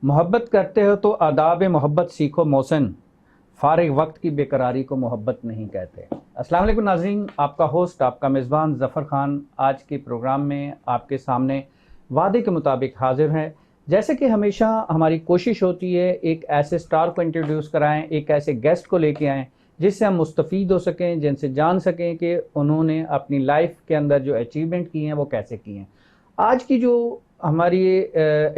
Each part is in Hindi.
मोहब्बत करते हो तो आदाब मोहब्बत सीखो मोहसिन, फारिग वक्त की बेकरारी को मोहब्बत नहीं कहते। अस्सलाम वालेकुम नाज़रीन, आपका होस्ट आपका मेज़बान ज़फ़र खान आज के प्रोग्राम में आपके सामने वादे के मुताबिक हाजिर है। जैसे कि हमेशा हमारी कोशिश होती है एक ऐसे स्टार को इंट्रोड्यूस कराएं, एक ऐसे गेस्ट को लेके आएँ जिससे हम मुस्तफ़ीद हो सकें, जिनसे जान सकें कि उन्होंने अपनी लाइफ के अंदर जो अचीवमेंट की हैं वो कैसे की हैं। आज की जो हमारी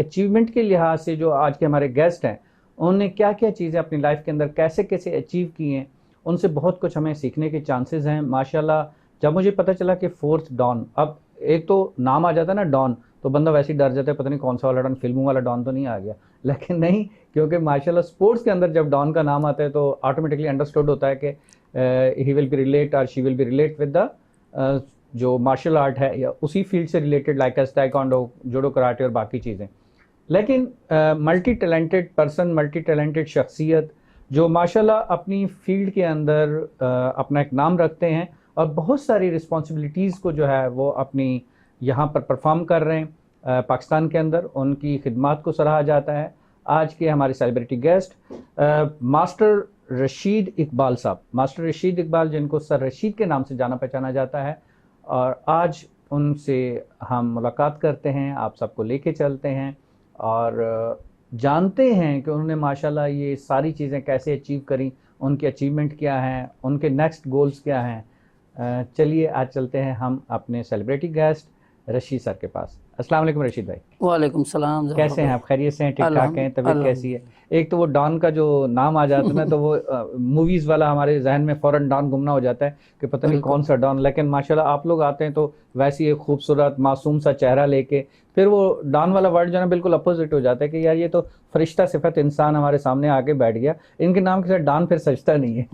अचीवमेंट के लिहाज से जो आज के हमारे गेस्ट हैं, उन्होंने क्या क्या चीज़ें अपनी लाइफ के अंदर कैसे कैसे अचीव की हैं, उनसे बहुत कुछ हमें सीखने के चांसेस हैं माशाल्लाह। जब मुझे पता चला कि फोर्थ डॉन, अब एक तो नाम आ जाता है ना डॉन, तो बंदा वैसे ही डर जाता है, पता नहीं कौन सा वाला डॉन, फिल्मों वाला डॉन तो नहीं आ गया। लेकिन नहीं, क्योंकि माशाल्लाह स्पोर्ट्स के अंदर जब डॉन का नाम आता है तो ऑटोमेटिकली अंडरस्टूड होता है कि ही विल बी रिलेट और she will be relate with the जो मार्शल आर्ट है या उसी फील्ड से related, like taekwondo, judo, karate और बाकी चीज़ें। लेकिन multi talented person, multi talented शख्सियत जो माशाल्लाह अपनी फील्ड के अंदर अपना एक नाम रखते हैं और बहुत सारी रिस्पॉन्सिबिलिटीज़ को जो है वो अपनी यहाँ पर परफॉर्म कर रहे हैं पाकिस्तान के अंदर, उनकी खिदमात को सराहा जाता है। आज के हमारे celebrity guest master Rashid Iqbal साहब, मास्टर रशीद इकबाल, जिनको सर रशीद के नाम से जाना पहचाना जाता है, और आज उनसे हम मुलाकात करते हैं, आप सबको लेके चलते हैं और जानते हैं कि उन्होंने माशाल्लाह ये सारी चीज़ें कैसे अचीव करी, उनके अचीवमेंट क्या हैं, उनके नेक्स्ट गोल्स क्या हैं। चलिए आज चलते हैं हम अपने सेलिब्रिटी गेस्ट रशीद सर के पास। अस्सलाम वालेकुम रशीद भाई। वालेकुम सलाम। कैसे हैं आप? खैरियत से हैं? ठीक ठाक हैं? तबीयत कैसी है? एक तो वो डॉन का जो नाम आ जाता है ना तो वो मूवीज़ वाला हमारे जहन में फ़ौरन डॉन गुमना हो जाता है कि पता नहीं कौन सा डॉन। लेकिन माशाल्लाह आप लोग आते हैं तो वैसी एक खूबसूरत मासूम सा चेहरा लेके, फिर वो डॉन वाला वर्ड जो है ना बिल्कुल अपोजिट हो जाता है कि यार ये तो फरिश्ता सिफत इंसान हमारे सामने आके बैठ गया, इनके नाम के साथ डॉन फिर सजता नहीं है।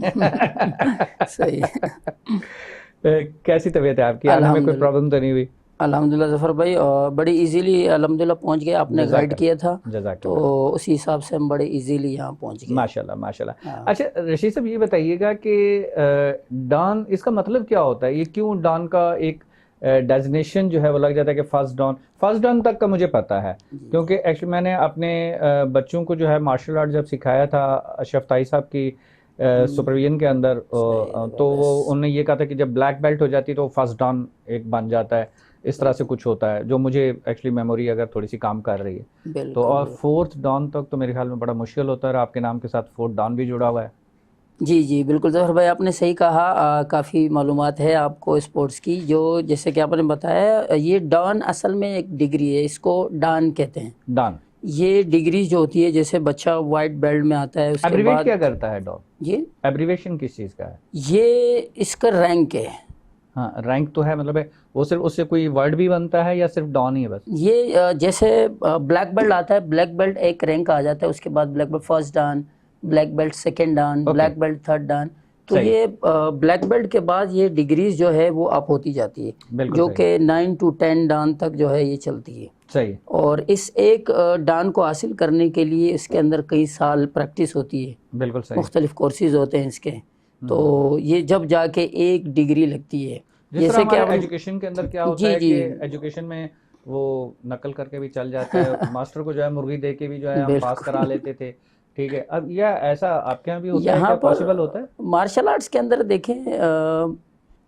सही है। कैसी तबीयत है आपकी? आने में कोई प्रॉब्लम तो नहीं हुई? अल्हम्दुलिल्लाह ज़फ़र भाई, बड़ी इजीली अल्हम्दुलिल्लाह पहुंच गए। आपने गाइड किया था तो उसी हिसाब से हम बड़े इजीली यहाँ पहुंच गए। माशाल्लाह माशाल्लाह। अच्छा रशीद साहब, ये बताइएगा कि डॉन, इसका मतलब क्या होता है? ये क्यों डॉन का एक डेजिग्नेशन जो है वो लग जाता है कि फर्स्ट डॉन तक का मुझे पता है, क्योंकि एक्चुअली मैंने अपने बच्चों को जो है मार्शल आर्ट जब सिखाया था अशरफ ताई साहब की सुपरविजन के अंदर, तो वो उन्होंने ये कहा था कि जब ब्लैक बेल्ट हो जाती है तो फर्स्ट डॉन एक बन जाता है, इस तरह से कुछ होता है, जो मुझे एक्चुअली मेमोरी अगर थोड़ी सी काम कर रही है तो। और फोर्थ डॉन तक तो मेरे ख्याल में बड़ा मुश्किल होता है, और आपके नाम के साथ फोर्थ डॉन भी जुड़ा हुआ है। जी जी बिल्कुल ज़फ़र भाई, आपने सही कहा। काफ़ी मालूमात है आपको स्पोर्ट्स की। जो जैसे कि आपने बताया, ये डॉन असल में एक डिग्री है, इसको डॉन कहते हैं। डॉन ये डिग्री जो होती है, जैसे बच्चा वाइट बेल्ट में आता है, उसके बाद क्या करता है डॉन? ये एब्रीवेशन किस चीज़ का है? ये इसका रैंक है। हाँ, रैंक तो है, मतलब है वो सिर्फ उससे कोई वर्ड भी बनता है या सिर्फ डॉन ही है बस? ये जैसे ब्लैक बेल्ट आता है, ब्लैक बेल्ट एक रैंक आ जाता है, उसके बाद black belt first dan, black belt second dan, black belt third dan. तो ये ब्लैक बेल्ट के बाद ये डिग्रीज जो है वो अप होती जाती है, जो कि 9 to 10 डॉन तक जो है ये चलती है। सही। और इस एक डॉन को हासिल करने के लिए इसके अंदर कई साल प्रैक्टिस होती है। बिल्कुल सही। मुख्तलिफ कोर्सेज होते हैं इसके, तो ये जब जाके एक डिग्री लगती है। जैसे कि एजुकेशन के अंदर क्या होता है कि एजुकेशन में वो नकल करके भी चल जाता है, मास्टर को जो है मुर्गी दे के भी जो है हम पास करा लेते थे, ठीक है। अब यह ऐसा आपके यहाँ भी होता है? क्या पॉसिबल होता है? मार्शल आर्ट्स के अंदर देखें,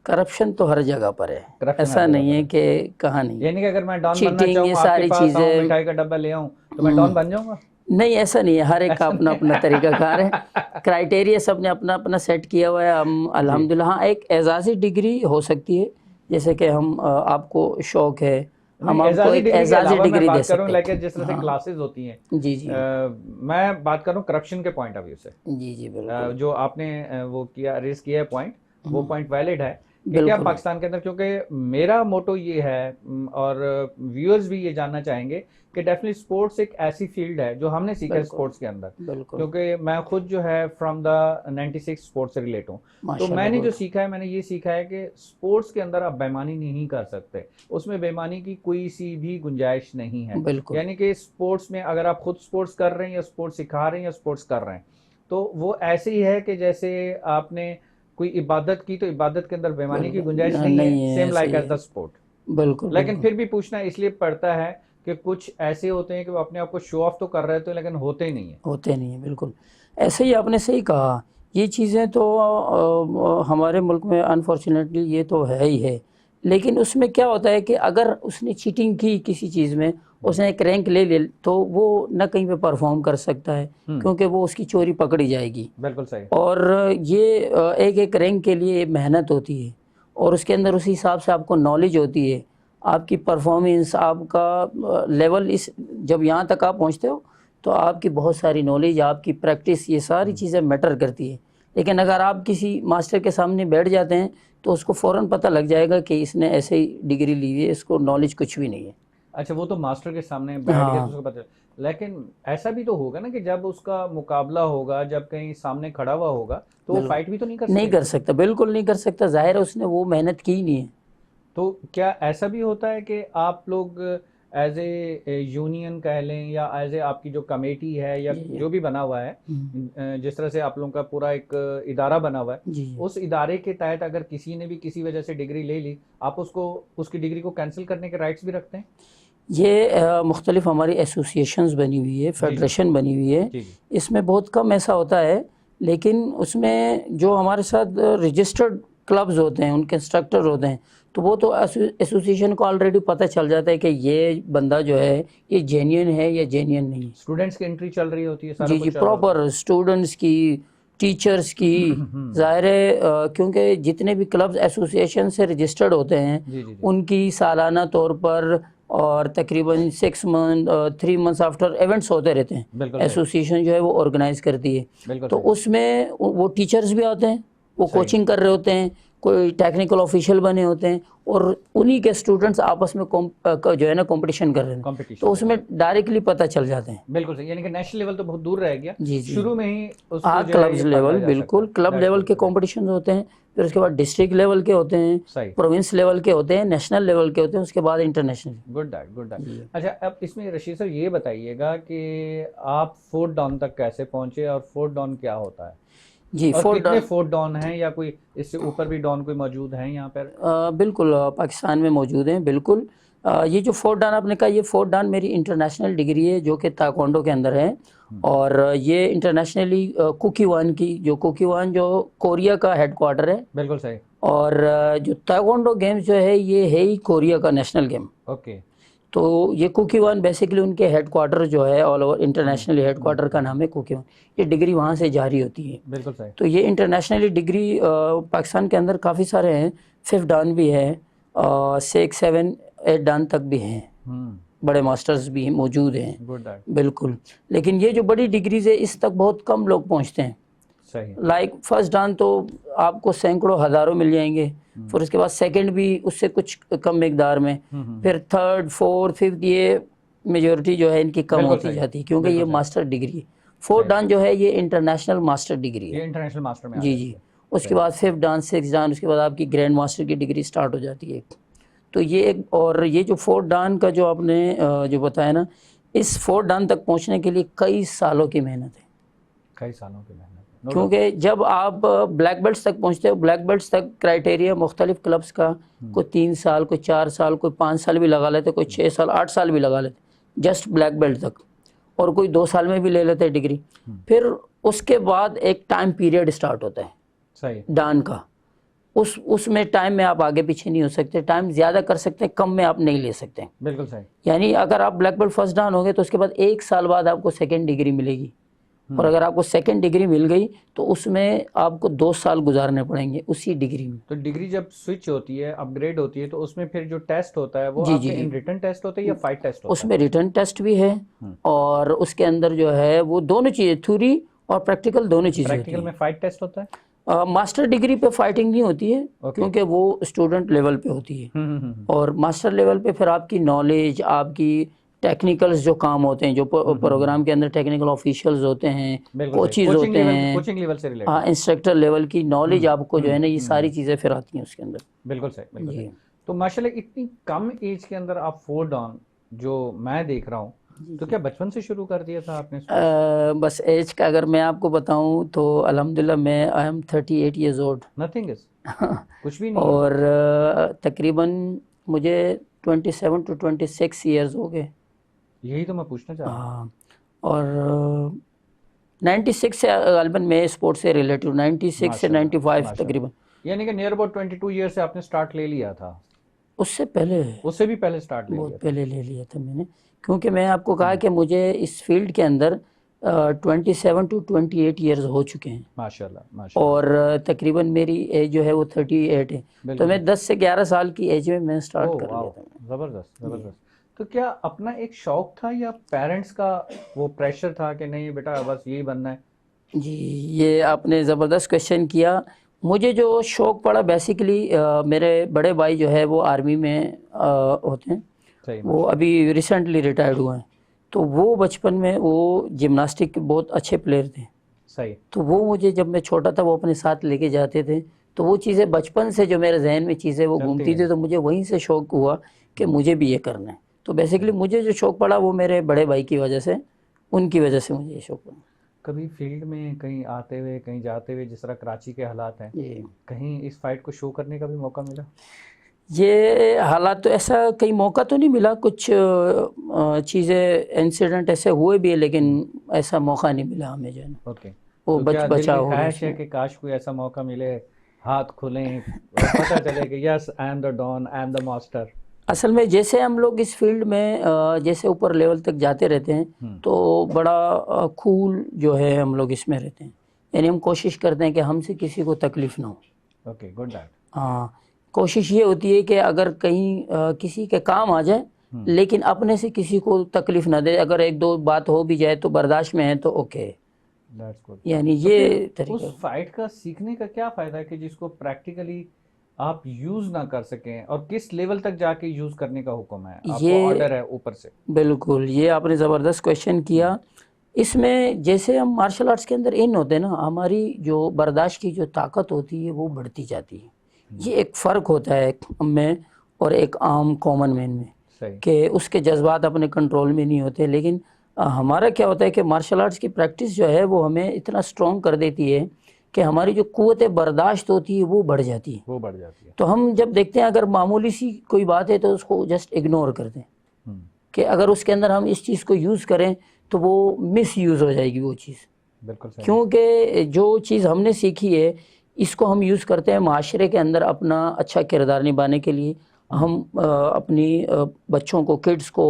करप्शन तो हर जगह पर है, ऐसा नहीं है कि कहाँ नहीं। यानी कि अगर मैं डॉन बनना चाहूँ, सारी चीजें, मिठाई का डब्बा ले आऊँ तो मैं डॉन बन जाऊंगा? नहीं, ऐसा नहीं है। हर एक का अपना अपना तरीकाकार है, क्राइटेरिया सब ने अपना अपना सेट किया हुआ है। हम अल्हम्दुलिल्लाह, हाँ, एक एजाज़ी डिग्री हो सकती है, जैसे कि हम आपको शौक है, हम आपको एक एजाज़ी डिग्री दे सकते हैं। लेकिन जिस तरह से क्लासेस होती हैं, जी जी, मैं बात कर रहा हूँ करप्शन के पॉइंट ऑफ व्यू से। जी जी बिल्कुल। जो आपने वो किया, रेस किया है पॉइंट, वो पॉइंट वैलिड है कि क्या पाकिस्तान के अंदर, क्योंकि मेरा मोटो ये है और व्यूअर्स भी ये जानना चाहेंगे कि डेफिनेटली स्पोर्ट्स एक ऐसी फील्ड है जो हमने सीखा है स्पोर्ट्स के अंदर, क्योंकि मैं खुद जो है फ्रॉम द 96 स्पोर्ट्स से रिलेट हूँ, तो मैंने जो सीखा है, मैंने ये सीखा है कि स्पोर्ट्स के अंदर आप बेईमानी नहीं कर सकते, उसमें बेईमानी की कोई सी भी गुंजाइश नहीं है। यानी कि स्पोर्ट्स में अगर आप खुद स्पोर्ट्स कर रहे हैं या स्पोर्ट्स सिखा रहे हैं या स्पोर्ट्स कर रहे हैं, तो वो ऐसे ही है कि जैसे आपने कोई इबादत की तो इबादत के अंदर बेईमानी की गुंजाइश नहीं है, same like as the sport. बिल्कुल। लेकिन फिर भी पूछना इसलिए पड़ता है कि कुछ ऐसे होते हैं कि वो अपने आप को शो ऑफ तो कर रहे थे लेकिन होते ही नहीं है। होते नहीं है, बिल्कुल ऐसे ही आपने सही कहा। ये चीज़ें तो हमारे मुल्क में अनफॉर्चुनेटली ये तो है ही है। लेकिन उसमें क्या होता है कि अगर उसने चीटिंग की किसी चीज़ में, उसने एक रैंक ले ले, तो वो न कहीं पे परफॉर्म कर सकता है, क्योंकि वो उसकी चोरी पकड़ी जाएगी। बिल्कुल सही। और ये एक एक रैंक के लिए मेहनत होती है, और उसके अंदर उसी हिसाब से आपको नॉलेज होती है, आपकी परफॉर्मेंस, आपका लेवल, इस जब यहाँ तक आप पहुँचते हो तो आपकी बहुत सारी नॉलेज, आपकी प्रैक्टिस, ये सारी चीज़ें मैटर करती है। लेकिन अगर आप किसी मास्टर के सामने बैठ जाते हैं तो उसको फ़ौरन पता लग जाएगा कि इसने ऐसे ही डिग्री ली है, इसको नॉलेज कुछ भी नहीं है। अच्छा, वो तो मास्टर के सामने बैठ गया तो उसको पता, लेकिन ऐसा भी तो होगा ना कि जब उसका मुकाबला होगा, जब कहीं सामने खड़ा हुआ होगा, तो वो फाइट भी तो नहीं कर सकता। नहीं कर सकता, बिल्कुल नहीं कर सकता, जाहिर है उसने वो मेहनत की ही नहीं है। तो क्या ऐसा भी होता है कि आप लोग एज ए यूनियन कह लें या एज ए आपकी जो कमेटी है या जो भी बना हुआ है, जिस तरह से आप लोगों का पूरा एक इदारा बना हुआ है, उस इदारे के तहत अगर किसी ने भी किसी वजह से डिग्री ले ली, आप उसको उसकी डिग्री को कैंसिल करने के राइट्स भी रखते हैं? ये मुख्तलिफ हमारी एसोसिएशंस बनी हुई है, फेडरेशन बनी हुई है, इसमें बहुत कम ऐसा होता है। लेकिन उसमें जो हमारे साथ रजिस्टर्ड क्लब्स होते हैं, उनके इंस्ट्रक्टर होते हैं, तो वो तो एसोसिएशन को ऑलरेडी पता चल जाता है कि ये बंदा जो है ये जेन्युइन है या जेन्युइन नहीं है। स्टूडेंट्स की एंट्री चल रही होती है, सारा जी जी, प्रॉपर स्टूडेंट्स की, टीचर्स की, ज़ाहिर है क्योंकि जितने भी क्लब्स एसोसिएशन से रजिस्टर्ड होते हैं उनकी सालाना तौर पर और तकरीबन 3 मंथ्स आफ्टर इवेंट्स होते रहते हैं, एसोसिएशन जो है वो ऑर्गेनाइज करती है। तो उसमें वो टीचर्स भी आते हैं, वो कोचिंग कर रहे होते हैं, कोई टेक्निकल ऑफिशियल बने होते हैं, और उन्हीं के स्टूडेंट्स आपस में जो है ना कंपटीशन कर रहे हैं, तो उसमें डायरेक्टली पता चल जाते हैं। बिल्कुल सही, यानी कि नेशनल लेवल तो बहुत दूर रह गया। जी शुरू में ही क्लब्स लेवल, बिल्कुल क्लब लेवल के कंपटीशन होते हैं, फिर उसके बाद डिस्ट्रिक्ट लेवल के होते हैं, प्रोविंस लेवल के होते हैं, नेशनल लेवल के होते हैं, उसके बाद international. Good that, good that. अच्छा, अब इसमें रशीद सर ये बताइएगा कि आप फोर्थ डाउन तक कैसे पहुंचे और फोर्थ डाउन क्या होता है? जी, और कितने फोर्थ डाउन हैं या कोई इससे ऊपर भी डाउन कोई मौजूद हैं यहाँ पर? बिल्कुल, पाकिस्तान में मौजूद हैं, बिल्कुल। ये जो फोर्थ डान आपने कहा, ये फोर्थ डान मेरी इंटरनेशनल डिग्री है जो कि ताइक्वांडो के अंदर है, और ये इंटरनेशनली कुकीवान की, जो कुकीवान जो कोरिया का हेडक्वार्टर है। बिल्कुल सही। और जो ताइक्वांडो गेम्स जो है ये है ही कोरिया का नेशनल गेम। ओके। तो ये कुकीवान बेसिकली उनके हेडक्वार्टर जो है ऑल ओवर इंटरनेशनली हेडक्वार्टर का नाम है कुकीवान, ये डिग्री वहाँ से जारी होती है। बिल्कुल सही। तो ये इंटरनेशनली डिग्री पाकिस्तान के अंदर काफ़ी सारे हैं, 5th डान भी है, 6, 7, 8 डान तक भी हैं, बड़े मास्टर्स भी मौजूद हैं। बिल्कुल, लेकिन ये जो बड़ी डिग्रीज है इस तक बहुत कम लोग पहुँचते हैं। लाइक फर्स्ट डान तो आपको सैकड़ों हज़ारों मिल जाएंगे, फिर उसके बाद सेकंड भी उससे कुछ कम मिकदार में, फिर थर्ड, फोर्थ, फिफ्थ, ये मेजॉरिटी जो है इनकी कम होती जाती है, क्योंकि ये मास्टर डिग्री है। फोर्थ डान जो है ये इंटरनेशनल मास्टर डिग्री है, इंटरनेशनल मास्टर में। जी। उसके बाद 5th डान, 6th डान, उसके बाद आपकी ग्रैंड मास्टर की डिग्री स्टार्ट हो जाती है। तो ये एक, और ये जो फोर्थ डान का जो आपने जो बताया ना, इस फोर्थ डान तक पहुँचने के लिए कई सालों की मेहनत है, कई सालों की मेहनत। क्योंकि जब आप ब्लैक बेल्ट्स तक पहुंचते हो, ब्लैक बेल्ट्स तक क्राइटेरिया मुख्तलिफ क्लब्स का, कोई 3 साल, कोई 4 साल, कोई 5 साल भी लगा लेते, कोई 6 साल, 8 साल भी लगा लेते जस्ट ब्लैक बेल्ट तक, और कोई 2 साल में भी ले लेते डिग्री। फिर उसके बाद एक टाइम पीरियड स्टार्ट होता है सही डान का, उसमें टाइम में आप आगे पीछे नहीं हो सकते, टाइम ज़्यादा कर सकते हैं, कम में आप नहीं ले सकते। बिल्कुल सही। यानी अगर आप ब्लैक बेल्ट फर्स्ट डान हो गए तो उसके बाद 1 साल बाद आपको सेकेंड डिग्री मिलेगी, और अगर आपको सेकंड डिग्री मिल गई तो उसमें आपको 2 साल गुजारने पड़ेंगे उसी डिग्री में। तो डिग्री जब स्विच होती है, अपग्रेड होती है, तो उसमें फिर जो टेस्ट होता है वो आपके इन रिटन टेस्ट होता है या फाइट टेस्ट होता है? उसमें रिटन टेस्ट भी है, और उसके अंदर जो है वो दोनों चीज़ें, थ्योरी और प्रैक्टिकल दोनों चीज़ें। प्रैक्टिकल में फाइट टेस्ट होता है? मास्टर डिग्री पे फाइटिंग नहीं होती है, क्योंकि वो स्टूडेंट लेवल पे होती है, और मास्टर लेवल पे फिर आपकी नॉलेज, आपकी टेक्निकल्स जो काम होते हैं, जो प्रोग्राम के अंदर टेक्निकल ऑफिशियल्स होते हैं, कोचेज होते हैं, कोचिंग लेवल से रिलेटेड, इंस्ट्रक्टर लेवल की नॉलेज आपको जो है ना, ये सारी चीज़ें फिर आती हैं उसके अंदर। बिल्कुल सही, बिल्कुल सही। तो माशाल्लाह इतनी कम एज के अंदर आप फोर्थ डाउन जो मैं देख रहा हूँ, तो क्या बचपन से शुरू कर दिया था आपने? बस एज का अगर मैं आपको बताऊं तो अल्हम्दुलिल्लाह मैं I am 38 years old. Nothing is, कुछ भी नहीं। और तकरीबन मुझे 27 to 26 ईयर्स हो गए। यही तो मैं पूछना चाह रहा हूँ। हाँ, और 96 से गालिबन मैं स्पोर्ट्स से रिलेटिव 96 से माशाल्लाह 95 माशाल्लाह, तकरीबन। यानी कि नियर अबाउट 22 ईयर से आपने स्टार्ट ले लिया था, उससे पहले उससे भी पहले स्टार्ट ले बहुत लिया था। पहले ले लिया था मैंने, क्योंकि मैं आपको कहा कि मुझे इस फील्ड के अंदर 27 टू 28 ईयर्स हो चुके हैं, माशाल्लाह माशाल्लाह, और तकरीबन मेरी एज जो है वो 38 है। तो बिल्कुल। मैं 10 से 11 साल की एज में मैं स्टार्ट ओह कर वाह, लिया था। जबरदस्त जबरदस्त। तो क्या अपना एक शौक था या पेरेंट्स का वो प्रेशर था कि नहीं बेटा बस यही बनना है? जी, ये आपने ज़बरदस्त क्वेश्चन किया। मुझे जो शौक़ पड़ा बेसिकली, मेरे बड़े भाई जो है वो आर्मी में होते हैं, सही वो माशाल्लाह, अभी रिसेंटली रिटायर्ड हुए हैं। तो वो बचपन में वो जिम्नास्टिक के बहुत अच्छे प्लेयर थे। सही, तो वो मुझे जब मैं छोटा था वो अपने साथ लेके जाते थे, तो वो चीज़ें बचपन से जो मेरे जहन में चीज़ें वो चलती घूमती थी, रही। तो मुझे वहीं से शौक़ हुआ कि मुझे भी ये करना है। तो बेसिकली मुझे जो शौक़ पड़ा वो मेरे बड़े भाई की वजह से, उनकी वजह से मुझे ये शौक़ पड़ा। कभी फील्ड में कहीं आते हुए कहीं जाते हुए, जिस तरह कराची के हालात हैं, ये कहीं इस फाइट को शो करने का भी मौका मिला? ये हालात तो ऐसा कहीं मौका तो नहीं मिला, कुछ चीज़ें इंसिडेंट ऐसे हुए भी है, लेकिन ऐसा मौका नहीं मिला हमें जो है ना, ओके, वो तो क्या दिल बचाव की हो गया ख्वाहिश है उसमें। कि काश कोई ऐसा मौका मिले, हाथ खुलें और पता चले कि yes I am the don, I am the master? असल में जैसे हम लोग इस फील्ड में जैसे ऊपर लेवल तक जाते रहते हैं, तो बड़ा कूल जो है हम लोग इसमें रहते हैं, यानी हम कोशिश करते हैं कि हमसे किसी को तकलीफ़ ना हो। Okay, good that. हाँ, कोशिश ये होती है कि अगर कहीं किसी के काम आ जाए, लेकिन अपने से किसी को तकलीफ़ ना दे। अगर एक दो बात हो भी जाए तो बर्दाश्त में है तो ओके, दैट्स गुड। यानी तो ये फिर तरीका। उस फाइट का सीखने का क्या फायदा है कि जिसको प्रैक्टिकली आप यूज ना कर सकें, और किस लेवल तक जाके यूज करने का हुक्म है आपको, ये ऑर्डर है ऊपर से? बिल्कुल, ये आपने ज़बरदस्त क्वेश्चन किया। इसमें जैसे हम मार्शल आर्ट्स के अंदर इन होते हैं ना, हमारी जो बर्दाश्त की जो ताकत होती है वो बढ़ती जाती है। ये एक फ़र्क होता है एक हम में और एक आम कॉमन मैन में, सही, कि उसके जज्बात अपने कंट्रोल में नहीं होते। लेकिन हमारा क्या होता है कि मार्शल आर्ट्स की प्रैक्टिस जो है वो हमें इतना स्ट्रॉन्ग कर देती है कि हमारी जो क़ुव्वत बर्दाश्त होती है वो बढ़ जाती है। वो बढ़ जाती है। तो हम जब देखते हैं अगर मामूली सी कोई बात है तो उसको जस्ट इग्नोर करते हैं, कि अगर उसके अंदर हम इस चीज़ को यूज़ करें तो वो मिस यूज़ हो जाएगी वो चीज़। बिल्कुल सही। क्योंकि जो चीज़ हमने सीखी है इसको हम यूज़ करते हैं माशरे के अंदर अपना अच्छा किरदार निभाने के लिए। हम अपनी बच्चों को, किड्स को,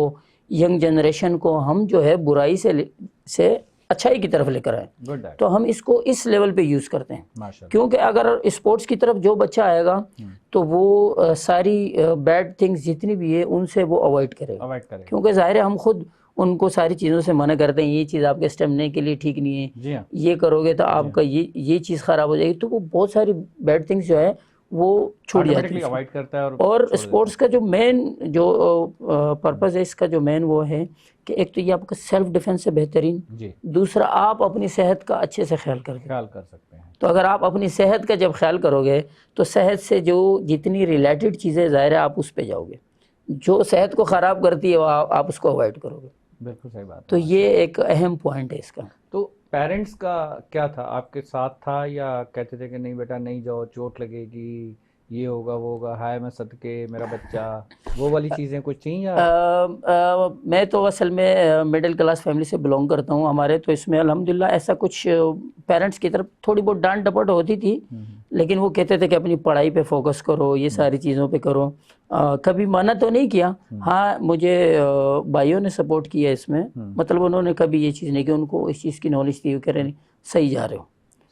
यंग जनरेशन को हम जो है बुराई से अच्छाई की तरफ लेकर आए। गुड दैट, तो हम इसको इस लेवल पे यूज़ करते हैं। माशाल्लाह। क्योंकि अगर स्पोर्ट्स की तरफ जो बच्चा आएगा तो वो सारी बैड थिंग्स जितनी भी है उनसे वो अवॉइड करेगा। अवॉइड करें। क्योंकि ज़ाहिर है हम खुद उनको सारी चीज़ों से मना करते हैं, ये चीज़ आपके स्टेमिना के लिए ठीक नहीं है, जी हाँ, ये करोगे तो आपका ये चीज़ ख़राब हो जाएगी। तो वो बहुत सारी बैड थिंग्स जो है वो छूट जाती ऑटोमेटिकली है। अवॉइड करता है और और छोड़ देता स्पोर्ट्स का जो मेन जो पर्पज़ है इसका, जो मेन वो है कि एक तो ये आपका सेल्फ डिफेंस से बेहतरीन, है। जी, दूसरा आप अपनी सेहत का अच्छे से ख्याल करते हैं। ख्याल कर सकते हैं। तो अगर आप अपनी सेहत का जब ख्याल करोगे तो सेहत से जो जितनी रिलेटेड चीज़ें ज़ाहिर है आप उस पे जाओगे, जो सेहत को ख़राब करती है वो आप उसको अवॉइड करोगे। बिल्कुल सही बात तो है। ये एक अहम पॉइंट है इसका। तो पेरेंट्स का क्या था, आपके साथ था या कहते थे कि नहीं बेटा नहीं जाओ, चोट लगेगी, ये होगा वो होगा, हाय मैं सदके मेरा बच्चा, वो वाली चीज़ें कुछ थी या? मैं तो असल में मिडिल क्लास फैमिली से बिलोंग करता हूँ। हमारे तो इसमें अल्हम्दुलिल्लाह ऐसा कुछ पेरेंट्स की तरफ थोड़ी बहुत डांट डपट होती थी, लेकिन वो कहते थे कि अपनी पढ़ाई पे फोकस करो, ये सारी चीज़ों पे करो। कभी मना तो नहीं किया। हाँ, मुझे भाइयों ने सपोर्ट किया इसमें, मतलब उन्होंने कभी ये चीज़ नहीं की, उनको इस चीज़ की नॉलेज थी, कह रहे सही जा रहे हो।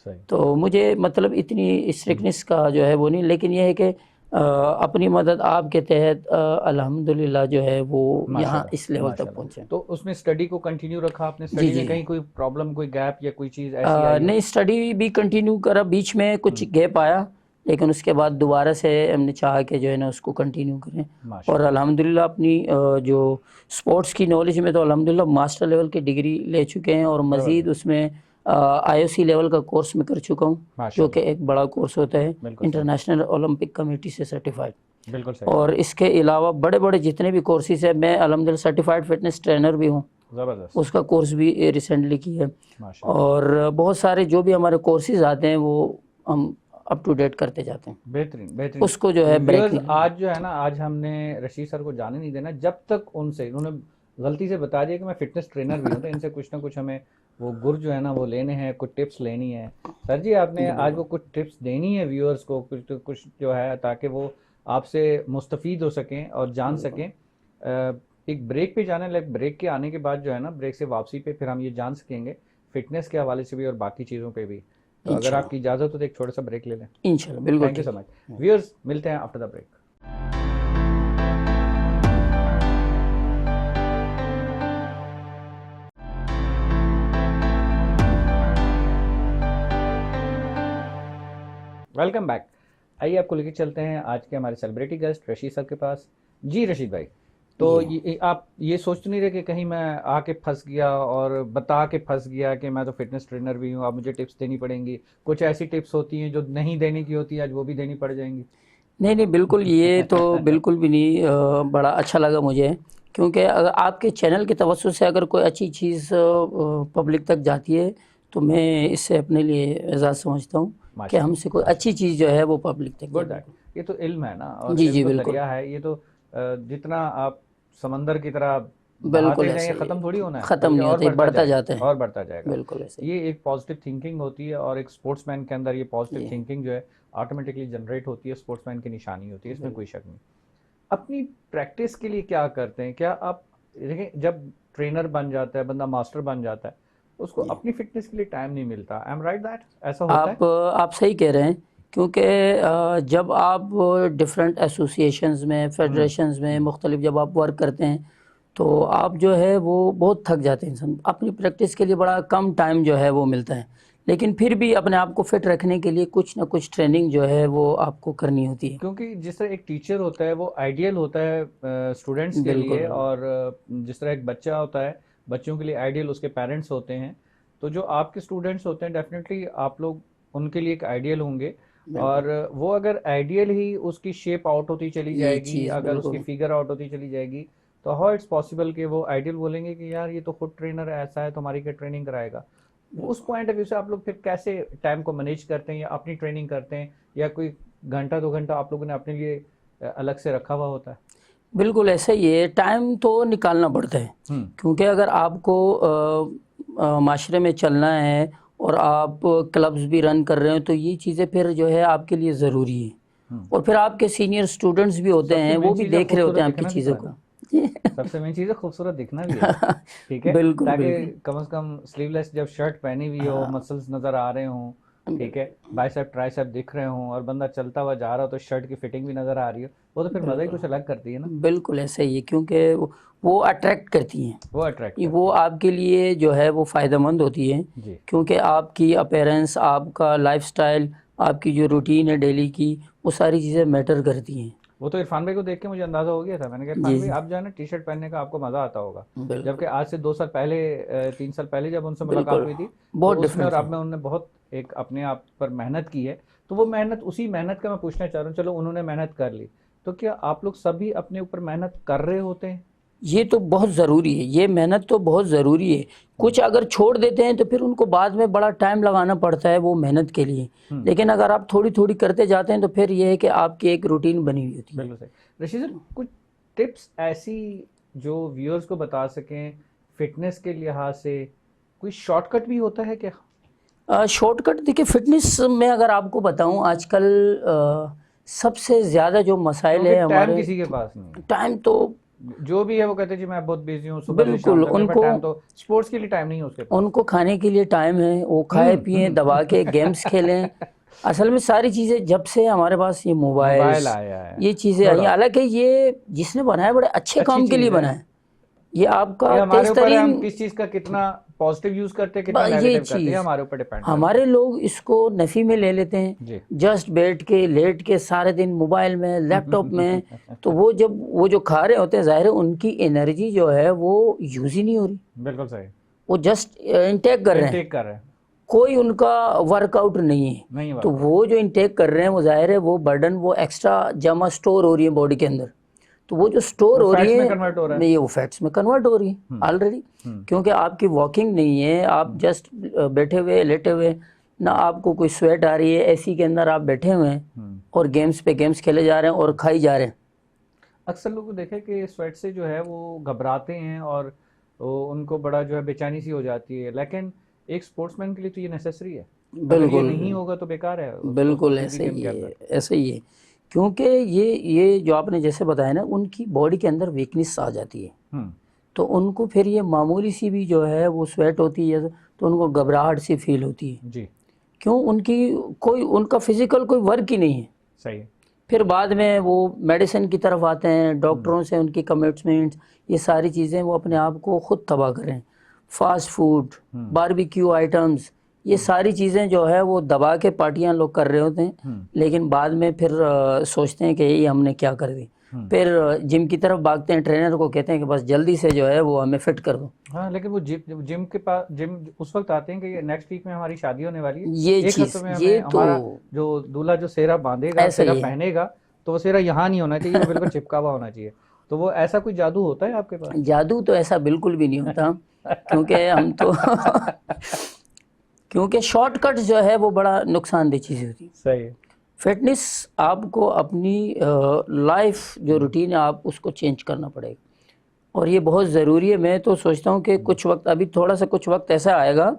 सही, तो मुझे मतलब इतनी स्ट्रिक्टनेस का जो है वो नहीं, लेकिन ये है कि अपनी मदद आपके तहत अल्हम्दुलिल्लाह जो है वो यहाँ इस लेवल तक माशाल्लाह। पहुँचे। तो उसमें स्टडी को कंटिन्यू रखा आपने? जी स्टडी में जी। कहीं कोई प्रॉब्लम, कोई गैप या कोई चीज़ ऐसी आई हो? नहीं, स्टडी भी कंटिन्यू करा, बीच में कुछ गैप आया, लेकिन उसके बाद दोबारा से हमने चाहा कि जो है ना उसको कंटिन्यू करें। और माशाल्लाह, अल्हम्दुलिल्लाह अपनी जो स्पोर्ट्स की नॉलेज में तो अल्हम्दुलिल्लाह मास्टर लेवल की डिग्री ले चुके हैं, और मज़ीद उसमें IOC लेवल का कोर्स में कर चुका हूँ, जो माशाल्लाह, कि एक बड़ा कोर्स होता है, बिल्कुल सही, इंटरनेशनल ओलंपिक कमेटी से सर्टिफाइड। बिल्कुल सही, और इसके अलावा बड़े बड़े जितने भी कोर्सेज है, मैं अल्हम्दुलिल्लाह सर्टिफाइड फिटनेस ट्रेनर भी हूँ, ज़बरदस्त, उसका कोर्स भी रिसेंटली किया है। माशाल्लाह, और बहुत सारे जो भी हमारे कोर्सेज आते हैं वो हम अप टू डेट करते जाते हैं, बेहतरीन बेहतरीन। उसको जो है ब्रेक व्यूअर्स, नहीं करना। आज जो है ना, आज हमने रशीद सर को जाने नहीं देना जब तक उन्होंने गलती से बता दिया कि मैं फिटनेस ट्रेनर भी हूँ, तो इनसे कुछ ना कुछ हमें वो गुर जो है ना वो लेने हैं, कुछ टिप्स लेनी है। सर जी आपने आज वो कुछ टिप्स देनी है व्यूअर्स को, कुछ जो है ताकि वो आपसे मुस्तफ़ीद हो सकें और जान सकें। एक ब्रेक पे जाना है, लाइक ब्रेक के आने के बाद जो है ना, ब्रेक से वापसी पे फिर हम ये जान सकेंगे फिटनेस के हवाले से भी और बाकी चीज़ों पे भी। तो अगर आपकी इजाज़त हो तो एक छोटा सा ब्रेक ले लें। इंशाल्लाह, बिल्कुल। Thank you so much viewers, मिलते हैं after the break. Welcome back. आइए आपको लेके चलते हैं आज के हमारे सेलिब्रिटी गेस्ट रशीद सर के पास। जी रशीद भाई, तो ये आप ये सोच तो नहीं रहे कि कहीं मैं आके फंस गया और बता के फंस गया कि मैं तो फिटनेस ट्रेनर भी हूँ, अब मुझे टिप्स देनी पड़ेंगी? कुछ ऐसी टिप्स होती हैं जो नहीं देने की होती है, आज वो भी देनी पड़ जाएंगी? नहीं नहीं, बिल्कुल, ये तो बिल्कुल भी नहीं। बड़ा अच्छा लगा मुझे, क्योंकि अगर आपके चैनल की तवज्जो से अगर कोई अच्छी चीज़ पब्लिक तक जाती है तो मैं इससे अपने लिए एजाज़ समझता हूँ कि हमसे कोई अच्छी चीज़ जो है वो पब्लिक तक जाए। ये तो इल्म है ना, और जी जी, इल्म तो बिल्कुल दरिया है। ये तो जितना आप समंदर की तरह बिल्कुल बहाते ऐसे जाएंगे ही खत्म थोड़ी होना है, ख़त्म बल्कि नहीं और होता, ये बढ़ता जाता है। और बढ़ता जाएगा। बिल्कुल ऐसे ये एक पॉजिटिव थिंकिंग होती है, और एक स्पोर्ट्समैन के अंदर ये पॉजिटिव जी। थिंकिंग जो है ऑटोमेटिकली जनरेट होती है, स्पोर्ट्समैन की निशानी होती है, इसमें कोई शक नहीं। अपनी प्रैक्टिस के लिए क्या करते हैं? क्या आप देखिए, जब ट्रेनर बन जाता है बंदा, मास्टर बन जाता है, उसको अपनी फिटनेस के लिए टाइम नहीं मिलता। I am right that? ऐसा होता है? आप सही कह रहे हैं, क्योंकि जब आप डिफरेंट एसोसिएशंस में, फेडरेशंस में मुख्तलिफ जब आप वर्क करते हैं तो आप जो है वो बहुत थक जाते हैं। इंसान अपनी प्रैक्टिस के लिए बड़ा कम टाइम जो है वो मिलता है, लेकिन फिर भी अपने आप को फिट रखने के लिए कुछ ना कुछ ट्रेनिंग जो है वो आपको करनी होती है। क्योंकि जिस तरह एक टीचर होता है वो आइडियल होता है स्टूडेंट्स के लिए, बिल्कुल और जिस तरह एक बच्चा होता है बच्चों के लिए आइडियल उसके पेरेंट्स होते हैं, तो जो आपके स्टूडेंट्स होते हैं डेफिनेटली आप लोग उनके लिए एक आइडियल होंगे। और वो अगर आइडियल ही उसकी शेप आउट होती चली ये जाएगी, चीज़ अगर उसकी बिल्कुल फिगर आउट होती चली जाएगी, तो हाउ इट्स पॉसिबल कि वो आइडियल बोलेंगे कि यार ये तो खुद ट्रेनर ऐसा है, तो हमारी क्या ट्रेनिंग कराएगा? उस पॉइंट ऑफ व्यू से आप लोग फिर कैसे टाइम को मैनेज करते हैं, या अपनी ट्रेनिंग करते हैं, या कोई घंटा 2 घंटा आप लोगों ने अपने लिए अलग से रखा हुआ होता है? बिल्कुल ऐसा ही है, टाइम तो निकालना पड़ता है। क्योंकि अगर आपको माशरे में चलना है और आप क्लब्स भी रन कर रहे हो तो ये चीज़ें फिर जो है आपके लिए ज़रूरी है। और फिर आपके सीनियर स्टूडेंट्स भी होते हैं, वो भी देख रहे होते हैं आपकी चीज़ों को। सबसे मेन चीज़ है खूबसूरत दिखना भी है, ठीक है? बिल्कुल ताकि बिल्कुल कम से कम स्लीवलेस जब शर्ट पहनी हुई हो, मसल्स नज़र आ रहे हों, ठीक है, बाइसेप ट्राइसेप दिख रहे हों, और बंदा चलता हुआ जा रहा हो तो शर्ट की फिटिंग भी नज़र आ रही हो, वो तो फिर मज़ा ही कुछ अलग करती है ना। बिल्कुल ऐसा ही है, क्योंकि वो अट्रैक्ट करती हैं, वो अट्रैक्ट वो आपके लिए जो है वो फ़ायदेमंद होती है। जी। क्योंकि आपकी अपीयरेंस, आपका लाइफस्टाइल, आपकी जो रूटीन है डेली की, वो सारी चीज़ें मैटर करती हैं। वो तो इरफान भाई को देख के मुझे अंदाजा हो गया था। मैंने कहा इरफान भाई आप जो है ना टी शर्ट पहनने का आपको मजा आता होगा, जबकि आज से 2 साल पहले 3 साल पहले जब उनसे मुलाकात हुई थी बहुत तो उसमें और डिफरेंट अब में उन्होंने बहुत एक अपने आप पर मेहनत की है। तो वो मेहनत, उसी मेहनत का मैं पूछना चाह रहा हूँ, चलो उन्होंने मेहनत कर ली, तो क्या आप लोग सभी अपने ऊपर मेहनत कर रहे होते हैं? ये तो बहुत ज़रूरी है, ये मेहनत तो बहुत ज़रूरी है। कुछ अगर छोड़ देते हैं तो फिर उनको बाद में बड़ा टाइम लगाना पड़ता है वो मेहनत के लिए, लेकिन अगर आप थोड़ी थोड़ी करते जाते हैं तो फिर ये है कि आपकी एक रूटीन बनी हुई होती है। बिल्कुल सही। रशीद सर, कुछ टिप्स ऐसी जो व्यूअर्स को बता सकें फिटनेस के लिहाज से, कोई शॉर्टकट भी होता है क्या? शॉर्टकट देखिए, फिटनेस में अगर आपको बताऊं आजकल सबसे ज़्यादा जो मसाइल है टाइम हमारे, किसी के पास नहीं है। टाइम तो जो भी है वो कहते हैं जी मैं बहुत बिजी हूँ, सुबह से शाम बिल्कुल, तक मेरे पास टाइम, तो स्पोर्ट्स के लिए टाइम नहीं है उसके पास। उनको खाने के लिए टाइम है, वो खाए पिए दबा के गेम्स खेलें। असल में सारी चीज़ें जब से हमारे पास ये मोबाइल आया है, ये चीज़ें आई, हालांकि ये जिसने बनाया बड़े अच्छे काम के लिए बनाया, ये आपका हमारे तेज ऊपर है, हम तरीन किस चीज का कितना पॉजिटिव यूज करते हैं, कितना ये नेगेटिव करते हैं, चीज़ हमारे ऊपर डिपेंड करता हमारे लोग इसको नफ़ी में ले लेते हैं, जी। जस्ट बैठ के लेट के सारे दिन मोबाइल में, लैपटॉप में। तो वो जब वो जो खा रहे होते हैं, ज़ाहिर है उनकी एनर्जी जो है वो यूज़ ही नहीं हो रही, बिल्कुल सही, वो जस्ट इंटेक कर रहे हैं, कोई उनका वर्कआउट नहीं है। तो वो जो इंटेक कर रहे हैं वो ज़ाहिर है वो बर्डन, वो एक्स्ट्रा जमा स्टोर हो रही है बॉडी के अंदर, तो वो जो स्टोर हो रही है नहीं, वो फैट्स में कन्वर्ट हो रही है ऑलरेडी। क्योंकि आपकी वॉकिंग नहीं है, आप जस्ट बैठे हुए लेटे हुए, ना आपको कोई स्वेट आ रही है, एसी के अंदर आप बैठे हुए हैं और गेम्स पे गेम्स खेले जा रहे हैं और खाई जा रहे हैं। अक्सर लोग देखे कि स्वेट से जो है वो घबराते हैं और उनको बड़ा जो है बेचैनी सी हो जाती है, लेकिन एक स्पोर्ट्समैन के लिए तो ये नेसेसरी है। अगर ये बिल्कुल नहीं होगा तो बेकार है बिल्कुल किसी भी ऐसे गेम ही के है, अंदर। ऐसे ही है। क्योंकि ये जो आपने जैसे बताया ना, उनकी बॉडी के अंदर वीकनेस आ जाती है, हम्म। तो उनको फिर ये मामूली सी भी जो है वो स्वेट होती है तो उनको घबराहट सी फील होती है। जी। क्यों? उनका फिजिकल कोई वर्क ही नहीं है। सही है। फिर बाद में वो मेडिसिन की तरफ आते हैं, डॉक्टरों से उनकी कमिटमेंट्स, ये सारी चीज़ें वो अपने आप को खुद तबाह करें। फास्ट फूड, बारबेक्यू आइटम्स, ये सारी चीज़ें जो है वो दबा के पार्टियां लोग कर रहे होते हैं, लेकिन बाद में फिर सोचते हैं कि ये हमने क्या कर दी। फिर जिम की तरफ भागते हैं, ट्रेनर को कहते हैं कि बस जल्दी से जो है वो हमें फिट कर दो। हाँ, लेकिन वो जिम के पास जिम उस वक्त आते हैं कि ये नेक्स्ट वीक में हमारी शादी होने वाली है, ये एक चीज़, हफ्ते में ये हमें तो हमारा जो दूल्हा जो सेहरा बांधेगा, ऐसा सेहरा ही है। पहनेगा, तो वो सेहरा यहाँ नहीं होना चाहिए, वो बिल्कुल चिपका हुआ होना चाहिए। तो वो ऐसा कोई जादू होता है आपके पास? जादू तो ऐसा बिल्कुल भी नहीं होता, क्योंकि हम तो क्योंकि शॉर्टकट जो है वो बड़ा नुकसानदेह चीज़ होती है। सही है। फिटनेस आपको अपनी लाइफ जो रूटीन है आप उसको चेंज करना पड़ेगा, और ये बहुत ज़रूरी है। मैं तो सोचता हूँ कि कुछ वक्त, अभी थोड़ा सा कुछ वक्त ऐसा आएगा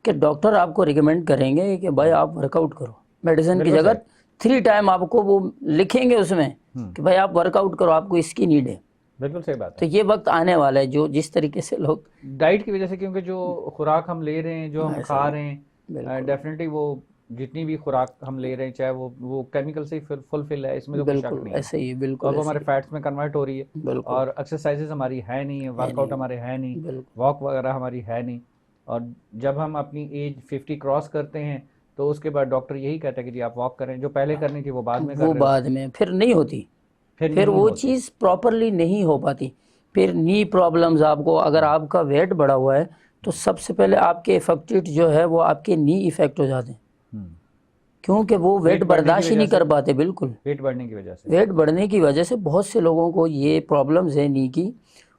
कि डॉक्टर आपको रिकमेंड करेंगे कि भाई आप वर्कआउट करो, मेडिसिन की जगह 3 टाइम आपको वो लिखेंगे उसमें कि भाई आप वर्कआउट करो, आपको इसकी नीड है। बिल्कुल सही बात तो है। ये वक्त आने वाला है जो जिस तरीके से लोग डाइट की वजह से, क्योंकि जो खुराक हम ले रहे हैं, जो हम ऐसा खा ही, रहे हैं, बिल्कुल डेफिनेटली वो जितनी भी खुराक हम ले रहे हैं, चाहे वो केमिकल से फुलफिल है, इसमें तो कोई शक बिल्कुल नहीं है। ऐसे ही, और बिल्कुल वो ऐसे हमारे ही, फैट्स में कन्वर्ट हो रही है, बिल्कुल और एक्सरसाइजेज हमारी है नहीं, वर्कआउट हमारे है नहीं, बिल्कुल वॉक वगैरह हमारी है नहीं। और जब हम अपनी एज 50 क्रॉस करते हैं तो उसके बाद डॉक्टर यही कहता है कि जी आप वॉक करें, जो पहले करनी थी वो बाद में कर वो रहे हो, बाद में फिर नहीं होती, फिर फिर नहीं वो होती। चीज़ प्रॉपरली नहीं हो पाती। फिर नी प्रॉब्लम्स, आपको अगर आपका वेट बढ़ा हुआ है तो सबसे पहले आपके इफेक्टेड जो है वो आपके नी इफेक्ट हो जाते हैं, हम्म। क्योंकि वो वेट वेट बढ़ने की बर्दाश्त ही वजह नहीं से, कर पाते। बिल्कुल, वेट बढ़ने की वजह से। वेट बढ़ने की वजह से बहुत से लोगों को ये प्रॉब्लम्स है नी की,